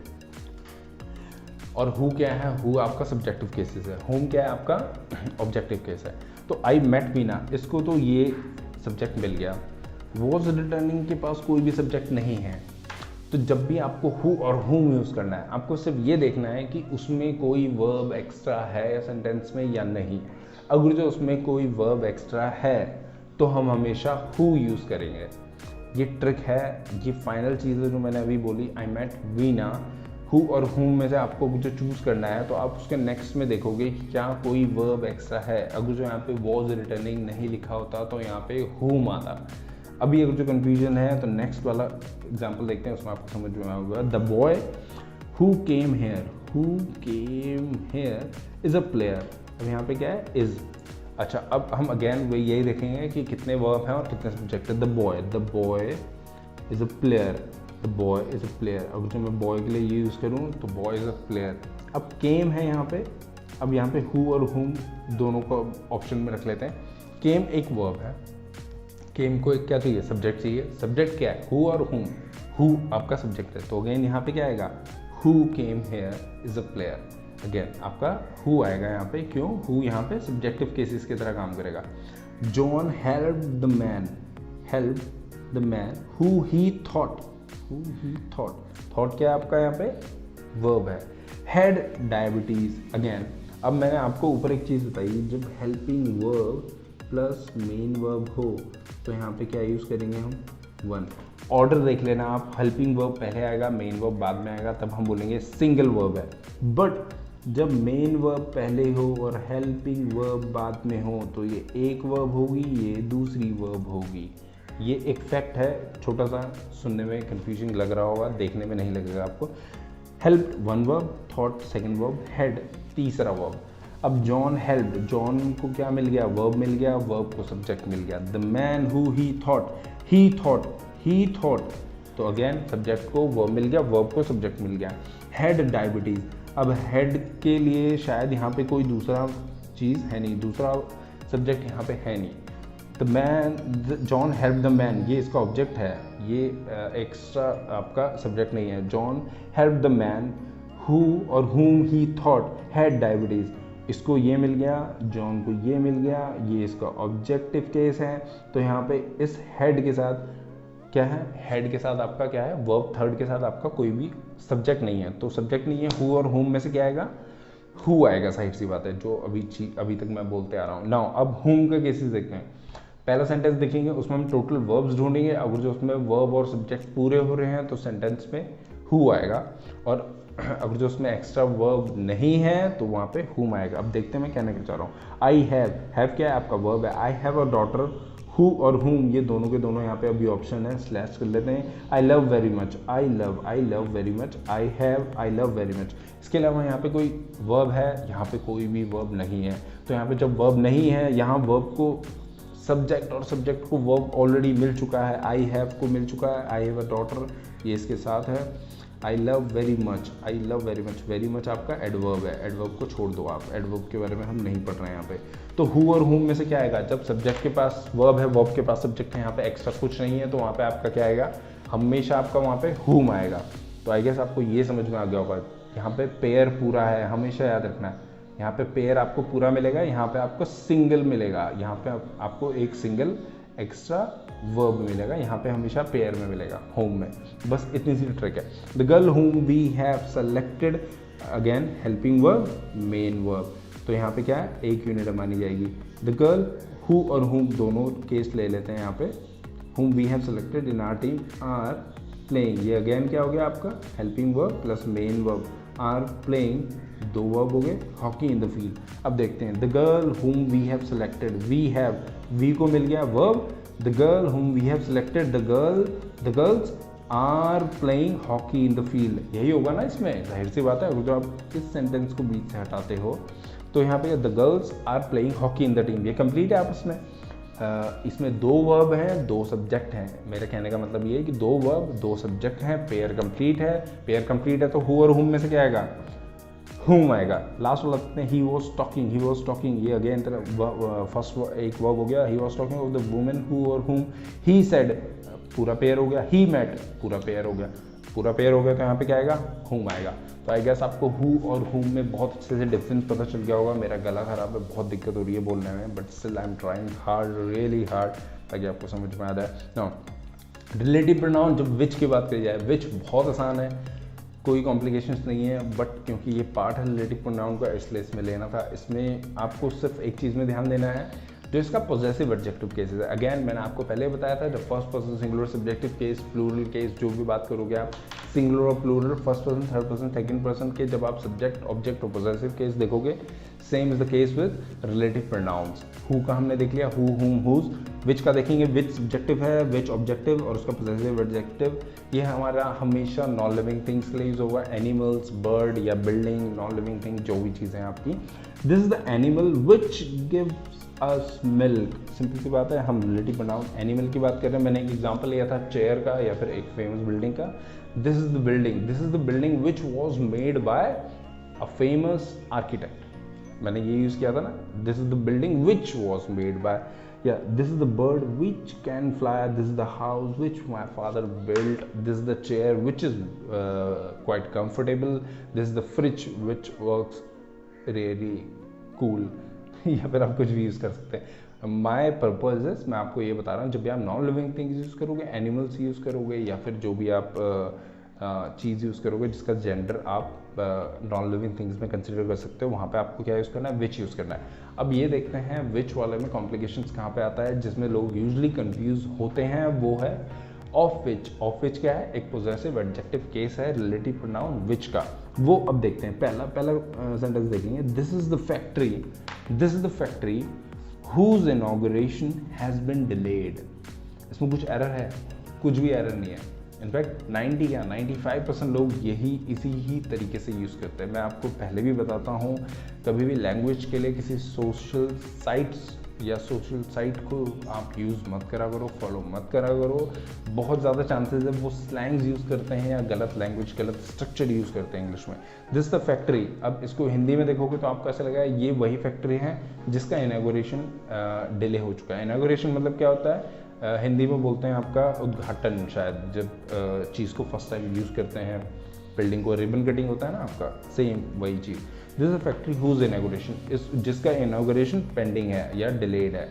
और हु क्या है? हु आपका सब्जेक्टिव केसेस है, होम क्या है आपका? ऑब्जेक्टिव केस है। तो आई मेट वीना, इसको तो ये सब्जेक्ट मिल गया। वॉज रिटर्निंग के पास कोई भी सब्जेक्ट नहीं है। तो जब भी आपको हु और हुम यूज़ करना है, आपको सिर्फ ये देखना है कि उसमें कोई वर्ब एक्स्ट्रा है सेंटेंस में या नहीं। अगर जो उसमें कोई वर्ब एक्स्ट्रा है तो हम हमेशा हु यूज़ करेंगे। ये ट्रिक है, ये फाइनल चीज़ है जो मैंने अभी बोली, आई मेट वीना। हु और हुम में से आपको जो चूज़ करना है, तो आप उसके नेक्स्ट में देखोगे क्या कोई वर्ब एक्स्ट्रा है। अगर जो यहाँ पे वॉज रिटर्निंग नहीं लिखा होता तो यहाँ पे हुम आता। अभी अगर जो कन्फ्यूजन है तो नेक्स्ट वाला एग्जाम्पल देखते हैं, उसमें आपको समझ में आएगा। The boy who came here, who came here is a player. अब यहाँ पे क्या है? इज़। अच्छा, अब हम अगेन वही यही देखेंगे कि कितने वर्ब हैं और कितने सब्जेक्ट है। The boy is a player, the boy is a player. अगर जो मैं बॉय के लिए ये यूज़ करूँ तो बॉय इज़ अ प्लेयर। अब केम है यहाँ पे, अब यहाँ पे हु और हुम दोनों को ऑप्शन में रख लेते हैं। केम एक वर्ब है, केम को एक क्या चाहिए? सब्जेक्ट चाहिए। सब्जेक्ट क्या है? हु और हुम। हु आपका सब्जेक्ट है, तो अगेन यहाँ पे क्या आएगा? Who came here is a player. Again आपका हु आएगा यहाँ पे, क्यों? हु यहाँ पे सब्जेक्टिव केसेस की तरह काम करेगा। John help the man who he thought, thought क्या है आपका यहाँ पे? वर्ब है। Had diabetes. अगेन अब मैंने आपको ऊपर एक चीज़ बताई, जब helping verb plus main verb हो तो यहाँ पे क्या यूज़ करेंगे हम? वन। ऑर्डर देख लेना आप, हेल्पिंग वर्ब पहले आएगा, मेन वर्ब बाद में आएगा, तब हम बोलेंगे सिंगल वर्ब है। बट जब मेन वर्ब पहले हो और हेल्पिंग वर्ब बाद में हो तो ये एक वर्ब होगी, ये दूसरी वर्ब होगी। ये एक फैक्ट है, छोटा सा, सुनने में कंफ्यूजिंग लग रहा होगा, देखने में नहीं लगेगा आपको। Help one verb, thought second verb, head तीसरा वर्ब। अब जॉन हेल्प, जॉन को क्या मिल गया? वर्ब मिल गया, वर्ब को सब्जेक्ट मिल गया। The man who he thought, तो अगेन सब्जेक्ट को वर्ब मिल गया, वर्ब को सब्जेक्ट मिल गया। हैड डायबिटीज, अब हेड के लिए शायद यहाँ पे कोई दूसरा चीज़ है नहीं, दूसरा सब्जेक्ट यहाँ पे है नहीं। The man, John help the man, ये इसका ऑब्जेक्ट है, ये एक्स्ट्रा आपका सब्जेक्ट नहीं है। John help the man who और whom he thought had diabetes, इसको ये मिल गया, जॉन को ये मिल गया, ये इसका ऑब्जेक्टिव केस है। तो यहाँ पे इस हेड के साथ क्या है? हेड के साथ आपका क्या है? वर्ब थर्ड के साथ आपका कोई भी सब्जेक्ट नहीं है, तो सब्जेक्ट नहीं है। हु और whom में से क्या आएगा? हु आएगा, साइड सी बात है, जो अभी तक मैं बोलते आ रहा हूँ। नाउ अब whom के केसेस देखते हैं। पहला सेंटेंस देखेंगे, उसमें हम टोटल वर्ब्स ढूंढेंगे। अगर जो उसमें वर्ब और सब्जेक्ट पूरे हो रहे हैं तो सेंटेंस में हु आएगा, और अगर जो उसमें एक्स्ट्रा वर्ब नहीं है तो वहाँ पे हुम आएगा। अब देखते हैं मैं कहने के चाह रहा हूँ। आई हैव क्या है? आपका वर्ब है। I have a daughter, who और हुम ये दोनों के दोनों यहाँ पे अभी ऑप्शन है, स्लैश कर लेते हैं। I love very much, I love very much, I have, I love very much. इसके अलावा यहाँ पे कोई वर्ब है? यहाँ पे कोई भी वर्ब नहीं है। तो यहाँ पे जब वर्ब नहीं है, यहाँ वर्ब को सब्जेक्ट और सब्जेक्ट को वर्ब ऑलरेडी मिल चुका है। आई हैव को मिल चुका है, आई हैव अ डॉटर ये इसके साथ है। I love very much, I love very much, very much आपका एडवर्ब है, एडवर्ब को छोड़ दो आप, एडवर्ब के बारे में हम नहीं पढ़ रहे हैं यहाँ पे। तो हु और हुम में से क्या आएगा? जब सब्जेक्ट के पास वर्ब है, वर्ब के पास सब्जेक्ट है, यहाँ पे एक्स्ट्रा कुछ नहीं है, तो वहाँ पे आपका क्या आएगा? हमेशा आपका वहाँ पे हुम आएगा। तो आई गेस आपको ये समझ में आ गया होगा, यहाँ पे पेयर पूरा है, हमेशा याद रखना है। यहाँ पे पेयर आपको पूरा मिलेगा, यहाँ पे आपको सिंगल मिलेगा, यहाँ पे आपको एक सिंगल एक्स्ट्रा वर्ब मिलेगा, यहाँ पे हमेशा पेयर में मिलेगा, होम में। बस इतनी सी ट्रिक है। The girl whom we have selected, again helping verb, main verb. तो यहाँ पे क्या है? एक यूनिट मानी जाएगी। द गर्ल हु और हुम दोनों केस ले लेते हैं यहाँ पे। Whom we have selected in our team are playing, ये अगेन क्या हो गया आपका? Helping verb plus main verb. Are playing दो वर्ब हो गए, हॉकी इन द फील्ड। अब देखते हैं, the girl whom we have selected, we have, we को मिल गया verb. The girl whom we have selected, the girls are playing hockey in the field, यही होगा ना इसमें, जाहिर सी बात है। अगर जो आप इस सेंटेंस को बीच से हटाते हो तो यहाँ पे the girls are playing hockey in the team, ये कंप्लीट है आपस में। इसमें 2 वर्ब हैं, 2 सब्जेक्ट हैं। मेरे कहने का मतलब ये है कि 2 वर्ब 2 सब्जेक्ट हैं, पेयर कंप्लीट है। पेयर कंप्लीट है तो हु और हुम में से क्या आएगा, हुम आएगा। लास्ट वाला लगते हैं ही वॉज टॉकिंग, ये अगेन फर्स्ट एक वर्ब हो गया, he was talking of the women who और हुम ही सेड, पूरा पेयर हो गया। ही मेट, पूरा पेयर हो गया। पूरा पेयर हो गया तो यहाँ पे क्या आएगा, हुम आएगा। तो आई गेस आपको हु और हुम में बहुत अच्छे से डिफरेंस पता चल गया होगा। मेरा गला खराब है, बहुत दिक्कत हो रही है बोलने में, but still I am trying hard, really hard, ताकि आपको समझ में आ जाए। नो, रिलेटिव प्रोनाउन, जब विच की बात करी जाए, विच बहुत आसान है, कोई कॉम्प्लिकेशंस नहीं है, बट क्योंकि ये पार्ट है रिलेटिव प्रोनाउन का, इसलिए इसमें लेना था। इसमें आपको सिर्फ एक चीज़ में ध्यान देना है, जो इसका पॉजेसिव एडजेक्टिव केसेस है। अगेन मैंने आपको पहले बताया था, जब first person singular subjective case, plural case, जो भी बात करोगे आप, सिंगुलर और plural, first person, third person, second person के जब आप सब्जेक्ट, ऑब्जेक्ट और पॉजेसिव केस देखोगे, same is the case with relative pronouns. Who का हमने देख लिया, हु, हुम, हुज। विच का देखेंगे, विच सब्जेक्टिव है, विच ऑब्जेक्टिव और उसका पॉजेसिव एडजेक्टिव। ये हमारा हमेशा नॉन लिविंग थिंग्स के लिए यूज होगा, एनिमल्स, बर्ड या बिल्डिंग, नॉन लिविंग थिंग जो भी चीज़ें आपकी। This is the animal which gives us milk. Simple सी बात है, हम रिलेटिव प्रोनाउन एनिमल की बात कर रहे हैं। मैंने एक एग्जांपल लिया था चेयर का या फिर एक फेमस बिल्डिंग का। This is the building which was made by a famous architect. मैंने ये यूज किया था ना, this is the building which was made by, या this is the bird which can fly, this is the house which my father built, this is the chair which is quite comfortable, this is the fridge which works really cool, या फिर आप कुछ भी use कर सकते हैं। My purpose is, मैं आपको ये बता रहा हूँ, जब भी आप नॉन लिविंग थिंग्स यूज़ करोगे, एनिमल्स यूज़ करोगे, या फिर जो भी आप चीज़ यूज़ करोगे जिसका जेंडर आप नॉन लिविंग थिंग्स में कंसिडर कर सकते हो, वहाँ पे आपको क्या यूज़ करना है, विच यूज़ करना है। अब ये देखते हैं विच वाले में कॉम्प्लिकेशंस कहाँ पे आता है, जिसमें लोग यूजली कंफ्यूज होते हैं, वो है ऑफ विच। ऑफ विच क्या है, एक पोजेसिव एडजेक्टिव केस है रिलेटिव प्रोनाउन विच का। वो अब देखते हैं, पहला सेंटेंस देखेंगे, this is the factory whose inauguration has been delayed. इसमें कुछ एरर है, कुछ भी एरर नहीं है। इनफैक्ट 90 या 95% लोग इसी ही तरीके से यूज़ करते हैं। मैं आपको पहले भी बताता हूँ, कभी भी लैंग्वेज के लिए किसी सोशल साइट्स या सोशल साइट को आप यूज़ मत करा करो, फॉलो मत करा करो। बहुत ज़्यादा चांसेस है वो स्लैंग्स यूज़ करते हैं या गलत लैंग्वेज, गलत स्ट्रक्चर यूज़ करते हैं इंग्लिश में। दिस द फैक्ट्री, अब इसको हिंदी में देखोगे तो आपको ऐसा लगेगा ये वही फैक्ट्री है जिसका इनॉग्रेशन डिले हो चुका है। इनॉग्रेशन मतलब क्या होता है, हिंदी में बोलते हैं आपका उद्घाटन, शायद जब चीज़ को फर्स्ट टाइम यूज़ करते हैं, बिल्डिंग को रिबन कटिंग होता है ना आपका, सेम वही चीज़। This is a factory whose inauguration, इस जिसका इनॉग्रेशन पेंडिंग है या डिलेड है,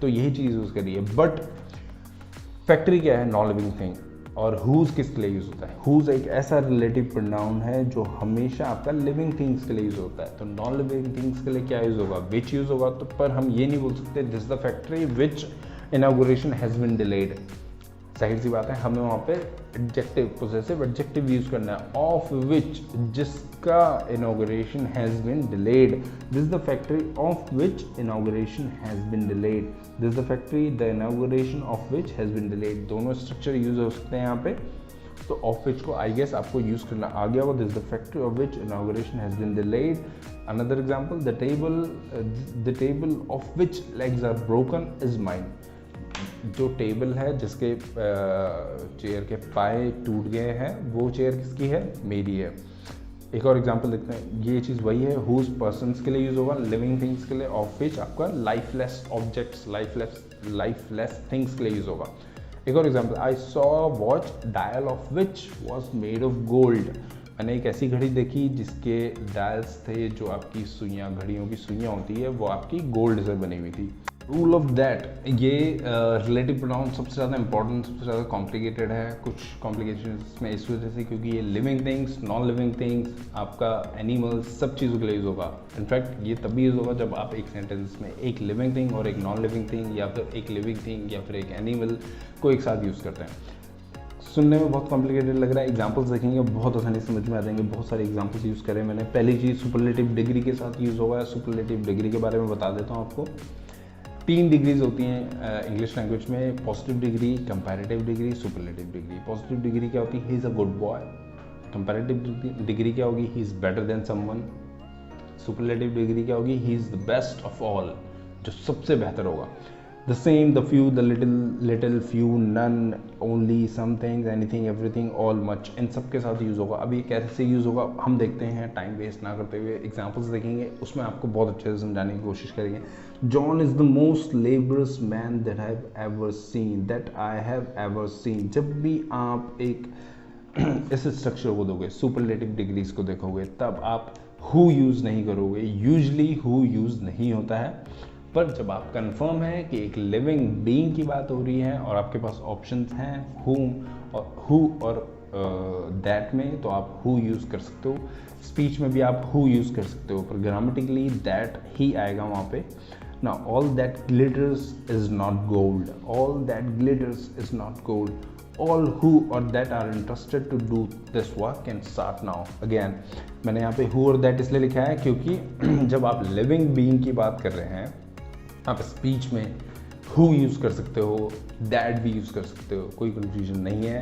तो यही चीज़ यूज़ करी है। बट फैक्ट्री क्या है, नॉन लिविंग थिंग, और हुज किसके लिए यूज़ होता है, हुज एक ऐसा रिलेटिव प्रोनाउन है जो हमेशा आपका लिविंग थिंग्स के लिए यूज़ होता है। तो नॉन लिविंग थिंग्स के लिए क्या यूज़ होगा, विच यूज़ होगा। तो पर हम ये नहीं बोल सकते this the factory which inauguration has been delayed. जाहिर सी बात है, हमें वहाँ पे एडजेक्टिव, पोजेसिव एडजेक्टिव यूज करना है, ऑफ विच, जिसका inauguration has been delayed. This is the factory of which inauguration has been delayed, this is the factory the inauguration of which has been delayed. दोनों structure use हो सकते हैं यहाँ पे। तो ऑफ विच को आई guess आपको यूज करना आ गया वो, this is the factory of which inauguration has been delayed. Another example, the table of which legs are broken is mine. जो टेबल है जिसके चेयर के पाए टूट गए हैं, वो चेयर किसकी है, मेरी है। एक और एग्जांपल देखते हैं, ये चीज़ वही है, हुज पर्सन्स के लिए यूज होगा, लिविंग थिंग्स के लिए, ऑफ विच आपका लाइफलेस ऑब्जेक्ट्स, लाइफलेस थिंग्स के लिए यूज होगा। एक और example, I saw watch dial of which was made of gold. मैंने एक ऐसी घड़ी देखी जिसके डायल्स थे, जो आपकी सुइयाँ, घड़ियों की सुइयाँ होती है, वो आपकी गोल्ड से बनी हुई थी। रूल ऑफ दैट, ये रिलेटिव प्रोनाउन सबसे ज़्यादा इंपॉर्टेंट, सबसे ज़्यादा कॉम्प्लिकेटेड है। कुछ कॉम्प्लिकेशंस में इस वजह से क्योंकि ये living things, non living things, आपका एनिमल्स, सब चीज़ों के लिए यूज़ होगा। इनफैक्ट ये तभी यूज़ होगा जब आप एक सेंटेंस में एक लिविंग थिंग और एक नॉन लिविंग थिंग, या फिर एक लिविंग थिंग या फिर एक एनिमल को एक साथ यूज़ करते हैं। सुनने में बहुत कॉम्प्लिकेटेड लग रहा है, एग्जांपल्स देखेंगे बहुत आसानी समझ में आ जाएंगे। बहुत सारे एग्जांपल्स यूज़ करें मैंने। पहली चीज़ सुपरलेटिव डिग्री के साथ यूज़ होगा। सुपरलेटिव डिग्री के बारे में बता देता हूँ आपको। 3 डिग्रीज होती हैं इंग्लिश लैंग्वेज में, positive degree, comparative degree, superlative degree. Positive degree क्या होती है, he is a good boy. Comparative degree क्या होगी, he is better than someone. Superlative degree क्या होगी, he is the best of all, जो सबसे बेहतर होगा। The same, the few, the little, little, few, none, only, some things, anything, everything, all, much, इन सब के साथ यूज़ होगा। अब ये कैसे यूज़ होगा हम देखते हैं, टाइम वेस्ट ना करते हुए एग्जाम्पल्स देखेंगे, उसमें आपको बहुत अच्छे से समझाने की कोशिश करेंगे। John is the most labours man that I have ever seen, that I have ever seen. जब भी आप एक इस स्ट्रक्चर को दोगे, सुपरलेटिव डिग्रीज को देखोगे, तब आप हु यूज़ नहीं करोगे। यूजली हु यूज़ नहीं होता है, पर जब आप कंफर्म है कि एक लिविंग बीइंग की बात हो रही है और आपके पास ऑप्शंस हैं हु और दैट में, तो आप हु यूज़ कर सकते हो। स्पीच में भी आप हु यूज़ कर सकते हो, पर ग्रामेटिकली दैट ही आएगा वहाँ पे। Now all that glitters is not gold, all that glitters is not gold, all who or that are interested to do this work can start now। Again, मैंने यहाँ पे who और that इसलिए लिखा है क्योंकि जब आप living being की बात कर रहे हैं, आप स्पीच में who यूज़ कर सकते हो, that भी यूज़ कर सकते हो, कोई confusion नहीं है।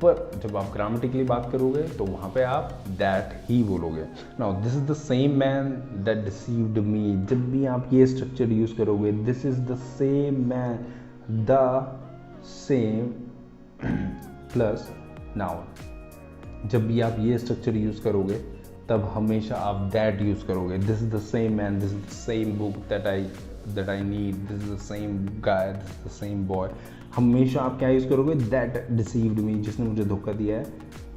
पर जब आप ग्रामेटिकली बात करोगे तो वहाँ पे आप दैट ही बोलोगे। Now this is the same man that deceived me. जब भी आप ये स्ट्रक्चर यूज़ करोगे, this is the same man, the same plus noun. जब भी आप ये स्ट्रक्चर यूज़ करोगे तब हमेशा आप दैट यूज़ करोगे। This is the same man, this is the same book that I need, this is the same guy, this is the same boy. हमेशा आप क्या यूज़ करोगे, दैट डिसीव्ड मी, जिसने मुझे धोखा दिया है।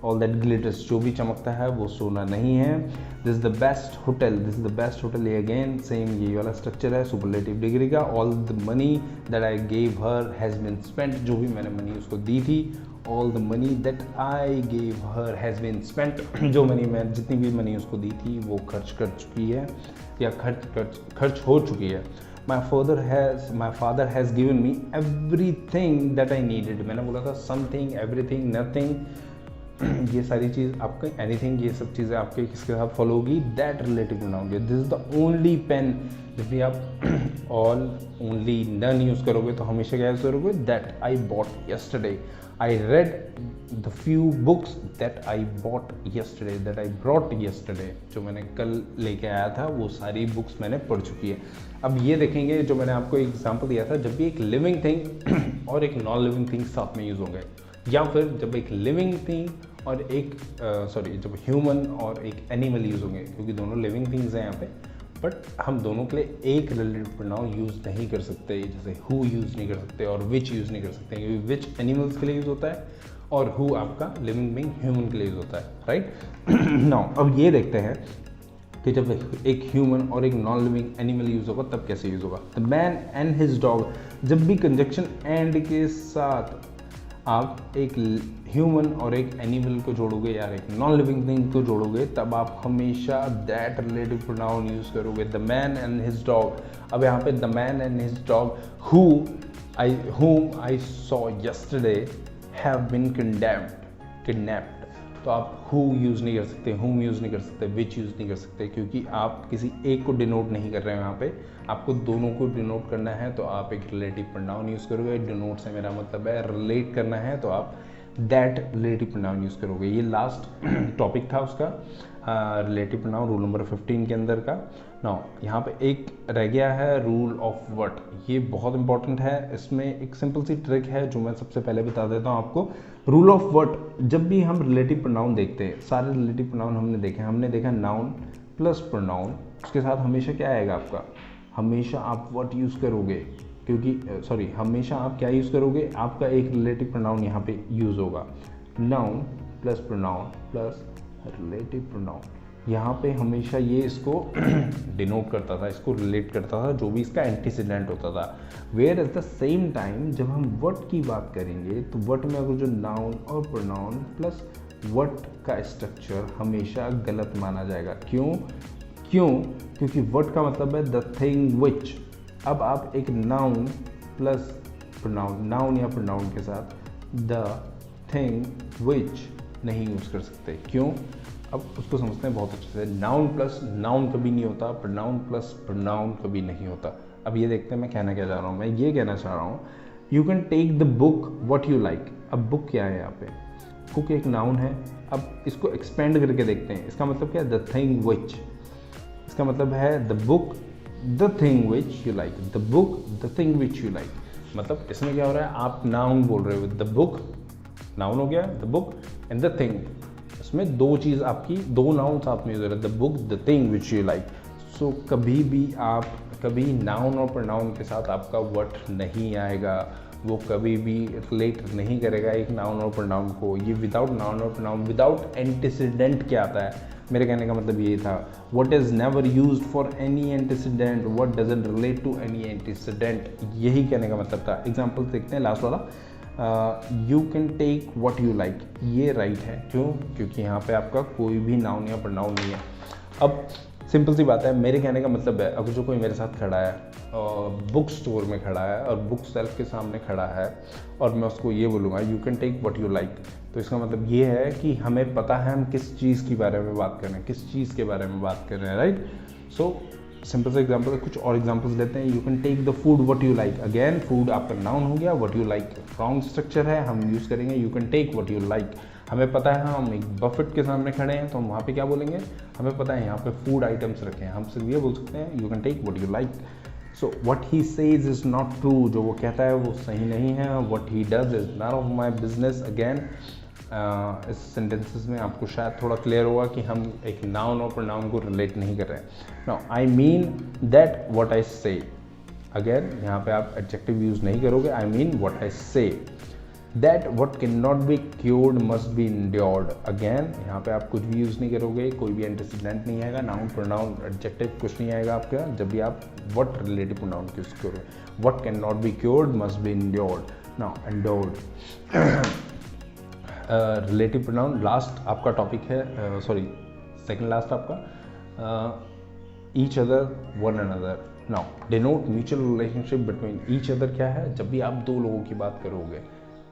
ऑल दैट ग्लिटर्स, जो भी चमकता है वो सोना नहीं है। This is the best hotel, this is the best hotel, ये अगेन सेम ये वाला स्ट्रक्चर है सुपरलेटिव डिग्री का। All the money that I gave her has been spent, जो भी मैंने मनी उसको दी थी। All the money that I gave her has been spent, जो मैं जितनी भी मनी उसको दी थी वो खर्च कर चुकी है या खर्च हो चुकी है। My father has given me everything that I needed। मैंने बोला था something, everything, nothing, ये सारी चीज़ आपका anything, ये सब चीज़ें आपके किसके साथ फॉलो होगी, that relative pronoun के। This is the only pen। जब भी आप all, only, none यूज़ करोगे तो हमेशा क्या यूज़ करोगे, that I bought yesterday। I read the few books that I bought yesterday, that I brought yesterday। जो मैंने कल लेके आया था वो सारी बुक्स मैंने पढ़ चुकी है। अब ये देखेंगे, जो मैंने आपको एग्जांपल दिया था, जब भी एक लिविंग थिंग और एक नॉन लिविंग थिंग साथ में यूज़ होंगे, या फिर जब एक लिविंग थिंग और एक जब ह्यूमन और एक एनिमल यूज़ होंगे, क्योंकि दोनों लिविंग थिंग्स हैं यहाँ पे, बट हम दोनों के लिए एक रिलेटिव प्रोनाउन यूज़ नहीं कर सकते। जैसे हु यूज़ नहीं कर सकते और विच यूज़ नहीं कर सकते, क्योंकि विच एनिमल्स के लिए यूज़ होता है और हु आपका लिविंग बीइंग ह्यूमन के लिए यूज़ होता है, राइट। नाउ अब ये देखते हैं कि जब एक ह्यूमन और एक नॉन लिविंग एनिमल यूज़ होगा तब कैसे यूज़ होगा। The man and his dog, जब भी कंजक्शन एंड के साथ आप एक ह्यूमन और एक एनिमल को जोड़ोगे या एक नॉन लिविंग थिंग को जोड़ोगे, तब आप हमेशा दैट रिलेटिव प्रोनाउन यूज़ करोगे। The man and his dog, अब यहाँ पे the man and his dog whom I saw yesterday have been kidnapped। तो आप who यूज़ नहीं कर सकते, whom यूज़ नहीं कर सकते, which यूज़ नहीं कर सकते, क्योंकि आप किसी एक को डिनोट नहीं कर रहे हो। यहाँ पे आपको दोनों को डिनोट करना है तो आप एक रिलेटिव प्रोनाउन यूज़ करोगे। डिनोट से मेरा मतलब है रिलेट करना है, तो आप दैट रिलेटिव प्रोनाउन यूज़ करोगे। ये लास्ट टॉपिक था उसका, रिलेटिव प्रोनाउन रूल नंबर 15 के अंदर का। नाउ यहाँ पे एक रह गया है रूल ऑफ व्हाट, ये बहुत इंपॉर्टेंट है। इसमें एक सिंपल सी ट्रिक है जो मैं सबसे पहले बता देता हूँ आपको। रूल ऑफ व्हाट, जब भी हम रिलेटिव प्रोनाउन देखते हैं, सारे रिलेटिव प्रोनाउन हमने देखा नाउन प्लस प्रोनाउन, उसके साथ हमेशा क्या आएगा आपका, हमेशा आप व्हाट यूज़ करोगे, क्योंकि हमेशा आप क्या यूज़ करोगे, आपका एक रिलेटिव प्रोनाउन यहाँ पे यूज़ होगा। Noun plus pronoun plus relative pronoun, यहाँ पे हमेशा ये इसको डिनोट करता था, इसको रिलेट करता था, जो भी इसका एंटीसीडेंट होता था। Where at the same time जब हम व्हाट की बात करेंगे तो व्हाट में अगर जो नाउन और प्रोनाउन प्लस व्हाट का स्ट्रक्चर हमेशा गलत माना जाएगा। क्योंकि व्हाट का मतलब है द थिंग विच। अब आप एक नाउन प्लस प्रोनाउन, नाउन या प्रोनाउन के साथ द थिंग विच नहीं यूज़ कर सकते। क्यों? अब उसको समझते हैं बहुत अच्छे से। नाउन प्लस नाउन कभी नहीं होता, प्रोनाउन प्लस प्रोनाउन कभी नहीं होता। अब ये देखते हैं मैं कहना क्या चाह रहा हूँ। मैं ये कहना चाह रहा हूँ, you can take the book what you like. अब बुक क्या है यहाँ पे, बुक एक नाउन है। अब इसको एक्सपेंड करके देखते हैं, इसका मतलब क्या है, द थिंग विच। इसका मतलब है the book the thing which you like, the book the thing which you like. मतलब इसमें क्या हो रहा है, आप नाउन बोल रहे हो, द बुक, नाउन हो गया the book, and the thing, इसमें दो चीज़ आपकी, दो नाउन साथ में यूज हो रहा है, the book, the thing which you like. So कभी भी आप, कभी नाउन और प्रोनाउन के साथ आपका वर्ड नहीं आएगा, वो कभी भी रिलेट नहीं करेगा एक नाउन और प्रोनाउन को। ये विदाउट नाउन और प्रोनाउन, विदाउट एंटीसीडेंट क्या आता है, मेरे कहने का मतलब ये था, what is never used for any antecedent, what doesn't relate to any antecedent, यही कहने का मतलब था। एग्जाम्पल देखते हैं लास्ट वाला, you can take what you like, ये राइट है, क्यों, क्योंकि यहाँ पे आपका कोई भी नाउन या प्रोनाउन नहीं है। अब सिंपल सी बात है, मेरे कहने का मतलब है, अगर जो कोई मेरे साथ खड़ा है और बुक स्टोर में खड़ा है और बुक सेल्फ के सामने खड़ा है और मैं उसको ये बोलूँगा you can take what you like, तो इसका मतलब ये है कि हमें पता है हम किस चीज़ के बारे में बात कर रहे हैं, किस चीज़ के बारे में बात कर रहे हैं, राइट। सो सिंपल सा एग्जाम्पल, कुछ और एग्जाम्पल्स लेते हैं। You can take the food what you like, again food आपका नाउन हो गया, what you like round structure है, हम यूज़ करेंगे you can take what you like. हमें पता है हम एक बफेट के सामने खड़े हैं, तो हम वहाँ पे क्या बोलेंगे, हमें पता है यहाँ पे फूड आइटम्स रखे हैं, हम सिर्फ ये बोल सकते हैं you can take what you like. So what he says is not true, जो वो कहता है वो सही नहीं है, what he does is not of my business. Again इस सेंटेंसेस में आपको शायद थोड़ा क्लियर होगा कि हम एक नाउन और प्रोनाउन को रिलेट नहीं कर रहे हैं। Now I mean that what I से, अगेन यहाँ पे आप एडजेक्टिव यूज नहीं करोगे, आई मीन व्हाट आई से। That what can not be cured must be endured, again यहाँ पे आप कुछ भी यूज़ नहीं करोगे, कोई भी एंटीसीडेंट नहीं आएगा, नाउन प्रोनाउन एडजेक्टिव कुछ नहीं आएगा आपका, जब भी आप व्हाट रिलेटिव प्रोनाउन यूज करोगे। What can not be cured must be endured, now endured relative pronoun. Last आपका टॉपिक है, सॉरी सेकंड लास्ट आपका, each other one another. Now denote mutual relationship between, each other क्या है, जब भी आप दो लोगों की बात करोगे,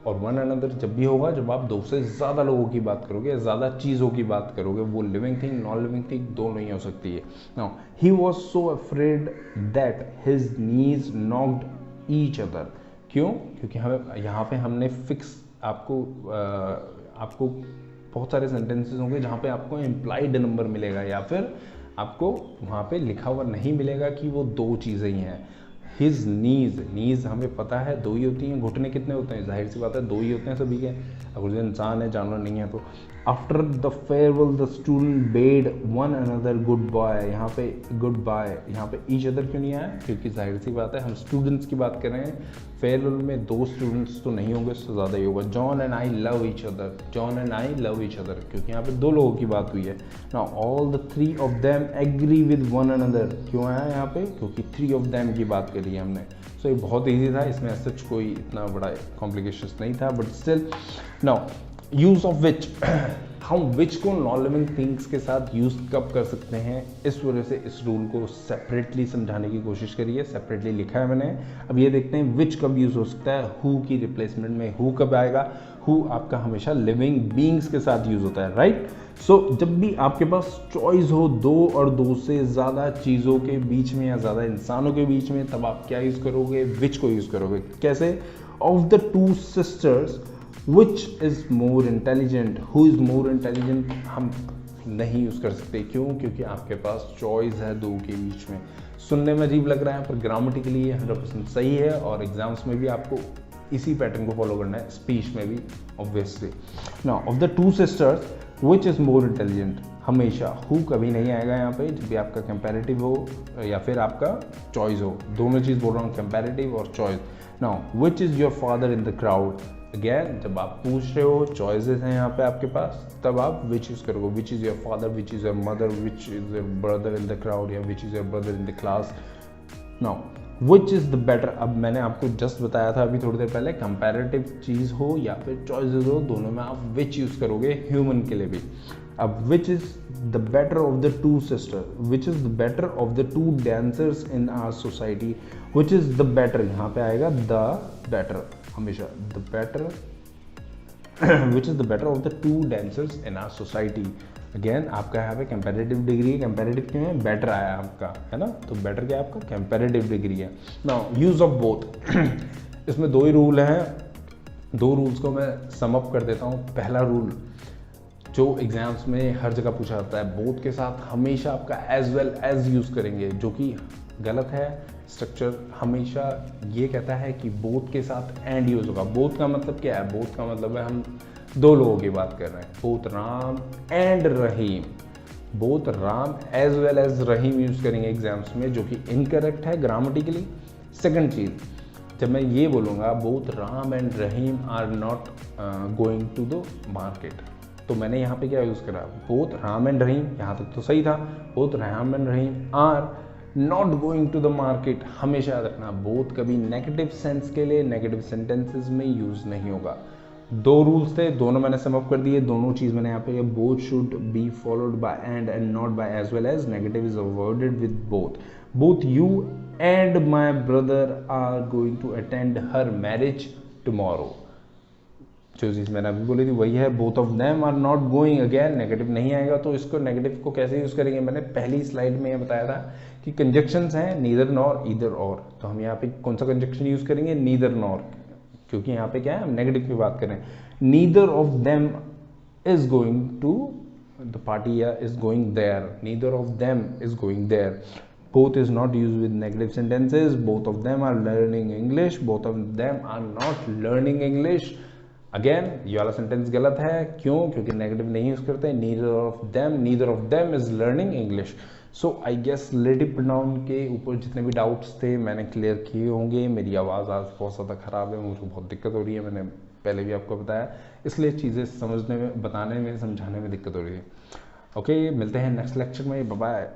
और वन अनदर जब भी होगा जब आप दो से ज़्यादा लोगों की बात करोगे, ज़्यादा चीज़ों की बात करोगे, वो living thing non living thing दोनों ही हो सकती है। Now he was so afraid that his knees knocked each other, क्यों, क्योंकि हमें यहाँ पे हमने फिक्स आपको बहुत सारे सेंटेंसेस होंगे जहाँ पे आपको इम्प्लाइड नंबर मिलेगा, या फिर आपको वहाँ पे लिखा हुआ नहीं मिलेगा कि वो दो चीज़ें ही हैं। हिज नीज हमें पता है दो ही होती हैं, घुटने कितने होते हैं, जाहिर सी बात है दो ही होते हैं सभी के, अगर जो इंसान है जानवर नहीं है तो। After the farewell the student bade one another good bye, यहाँ पे गुड बाय, यहाँ पे ईच अदर क्यों नहीं आया, क्योंकि जाहिर सी बात है हम स्टूडेंट्स की बात कर रहे हैं, फेयरवेल में दो स्टूडेंट्स तो नहीं होंगे, उससे ज़्यादा ही होगा। John and I love each other, John and I love each other, क्योंकि यहाँ पे दो लोगों की बात हुई है। Now all the three of them agree with one another, क्यों आया यहाँ पे, क्योंकि थ्री ऑफ देम की बात करी है हमने। सो ये बहुत ईजी था, इसमें सच कोई इतना बड़ा कॉम्प्लिकेशंस नहीं था, but still. Now use of which, हम विच को नॉन लिविंग थिंग्स के साथ यूज कब कर सकते हैं, इस वजह से इस रूल को सेपरेटली समझाने की कोशिश करी है, सेपरेटली लिखा है मैंने। अब ये देखते हैं विच कब यूज हो सकता है, हु की रिप्लेसमेंट में हु कब आएगा। हु आपका हमेशा लिविंग बींग्स के साथ यूज होता है, राइट। सो जब भी आपके पास चॉइस हो दो और दो से ज़्यादा चीज़ों के बीच में या ज़्यादा इंसानों के बीच में, तब आप क्या यूज़ करोगे, विच को यूज़ करोगे। कैसे, of the two sisters which is more intelligent, who is more intelligent हम नहीं यूज़ कर सकते, क्यों, क्योंकि आपके पास चॉइस है दो के बीच में। सुनने में अजीब लग रहा है पर ग्रामेटिकली ये 100% सही है, और एग्जाम्स में भी आपको इसी पैटर्न को फॉलो करना है, स्पीच में भी obviously. Now of the two sisters which is more intelligent, हमेशा हु कभी नहीं आएगा यहाँ पे, जब भी आपका कंपैरेटिव हो या फिर आपका चॉइस हो, दोनों चीज़ बोल रहा हूँ, कंपैरेटिव और choice. Now which is your father in the crowd, again जब आप पूछ रहे हो चॉइसेस हैं यहाँ पे आपके पास, तब आप विच यूज़ करोगे, which is your father, which is your mother, which is your brother in the crowd, या which is your brother in the class. Now which is the better, अब मैंने आपको जस्ट बताया था अभी थोड़ी देर पहले, कंपैरेटिव चीज़ हो या फिर चॉइसेस हो, दोनों में आप विच यूज़ करोगे, ह्यूमन के लिए भी। अब which is the better of the two sister, which is the better of the two dancers in our society, which is the better, यहाँ पे आएगा द बेटर हमेशा, the better, which is the better of the two dancers in our society. Again आपका यहाँ पे comparative degree है, comparative क्यों है, बेटर आया आपका, है ना, तो बेटर क्या है आपका, कंपैरेटिव डिग्री है। नाउ यूज ऑफ बोथ, इसमें दो ही रूल हैं, दो रूल्स को मैं सम अप कर देता हूँ। पहला रूल जो एग्जाम्स में हर जगह पूछा जाता है, बोथ के साथ हमेशा आपका एज वेल एज यूज़ करेंगे, जो कि गलत है। स्ट्रक्चर हमेशा ये कहता है कि बोथ के साथ एंड यूज होगा। बोथ का मतलब क्या है? बोथ का मतलब है हम दो लोगों की बात कर रहे हैं, both Ram and Rahim. Both Ram as well as Rahim use करेंगे एग्जाम्स में, जो कि इनकरेक्ट है ग्रामेटिकली। सेकंड चीज, जब मैं ये बोलूँगा both Ram and Rahim are not going to the market, तो मैंने यहाँ पे क्या यूज़ करा? बोथ राम एंड रहीम, यहाँ तक तो सही था। Both Ram and Rahim are not going to the market, हमेशा याद रखना बोथ कभी नेगेटिव सेंस के लिए नेगेटिव सेंटेंसेस में यूज़ नहीं होगा। दो रूल्स थे, दोनों मैंने सम अप कर दिए। दोनों चीज़ मैंने यहाँ पे, both should be followed by and not by as well as. Negative is avoided with both. Both you and my brother are going to attend her marriage tomorrow. जो चीज़ मैंने अभी बोली थी वही है। Both of them are not going, again negative नहीं आएगा, तो इसको नेगेटिव को कैसे यूज़ करेंगे? मैंने पहली स्लाइड में ये बताया था कि कंजक्शंस हैं नीदर नॉर ईदर और, तो हम यहाँ पे कौन सा कंजक्शन यूज़ करेंगे? नीदर नॉर, क्योंकि यहाँ पे क्या है, हम नेगेटिव की बात करें। Neither of them is going to the party या is going there, neither of them is going there. Both is not used with negative sentences. Both of them are learning English. Both of them are not learning English. Again ये वाला sentence गलत है, क्यों? क्योंकि negative नहीं use करते। Neither of them is learning English. So I guess relative pronoun के ऊपर जितने भी डाउट्स थे मैंने क्लियर किए होंगे। मेरी आवाज़ आज बहुत ज़्यादा ख़राब है, मुझे बहुत दिक्कत हो रही है, मैंने पहले भी आपको बताया, इसलिए चीज़ें समझने में, बताने में, समझाने में दिक्कत हो रही है। ओके, मिलते हैं नेक्स्ट लेक्चर में, बाय बाय।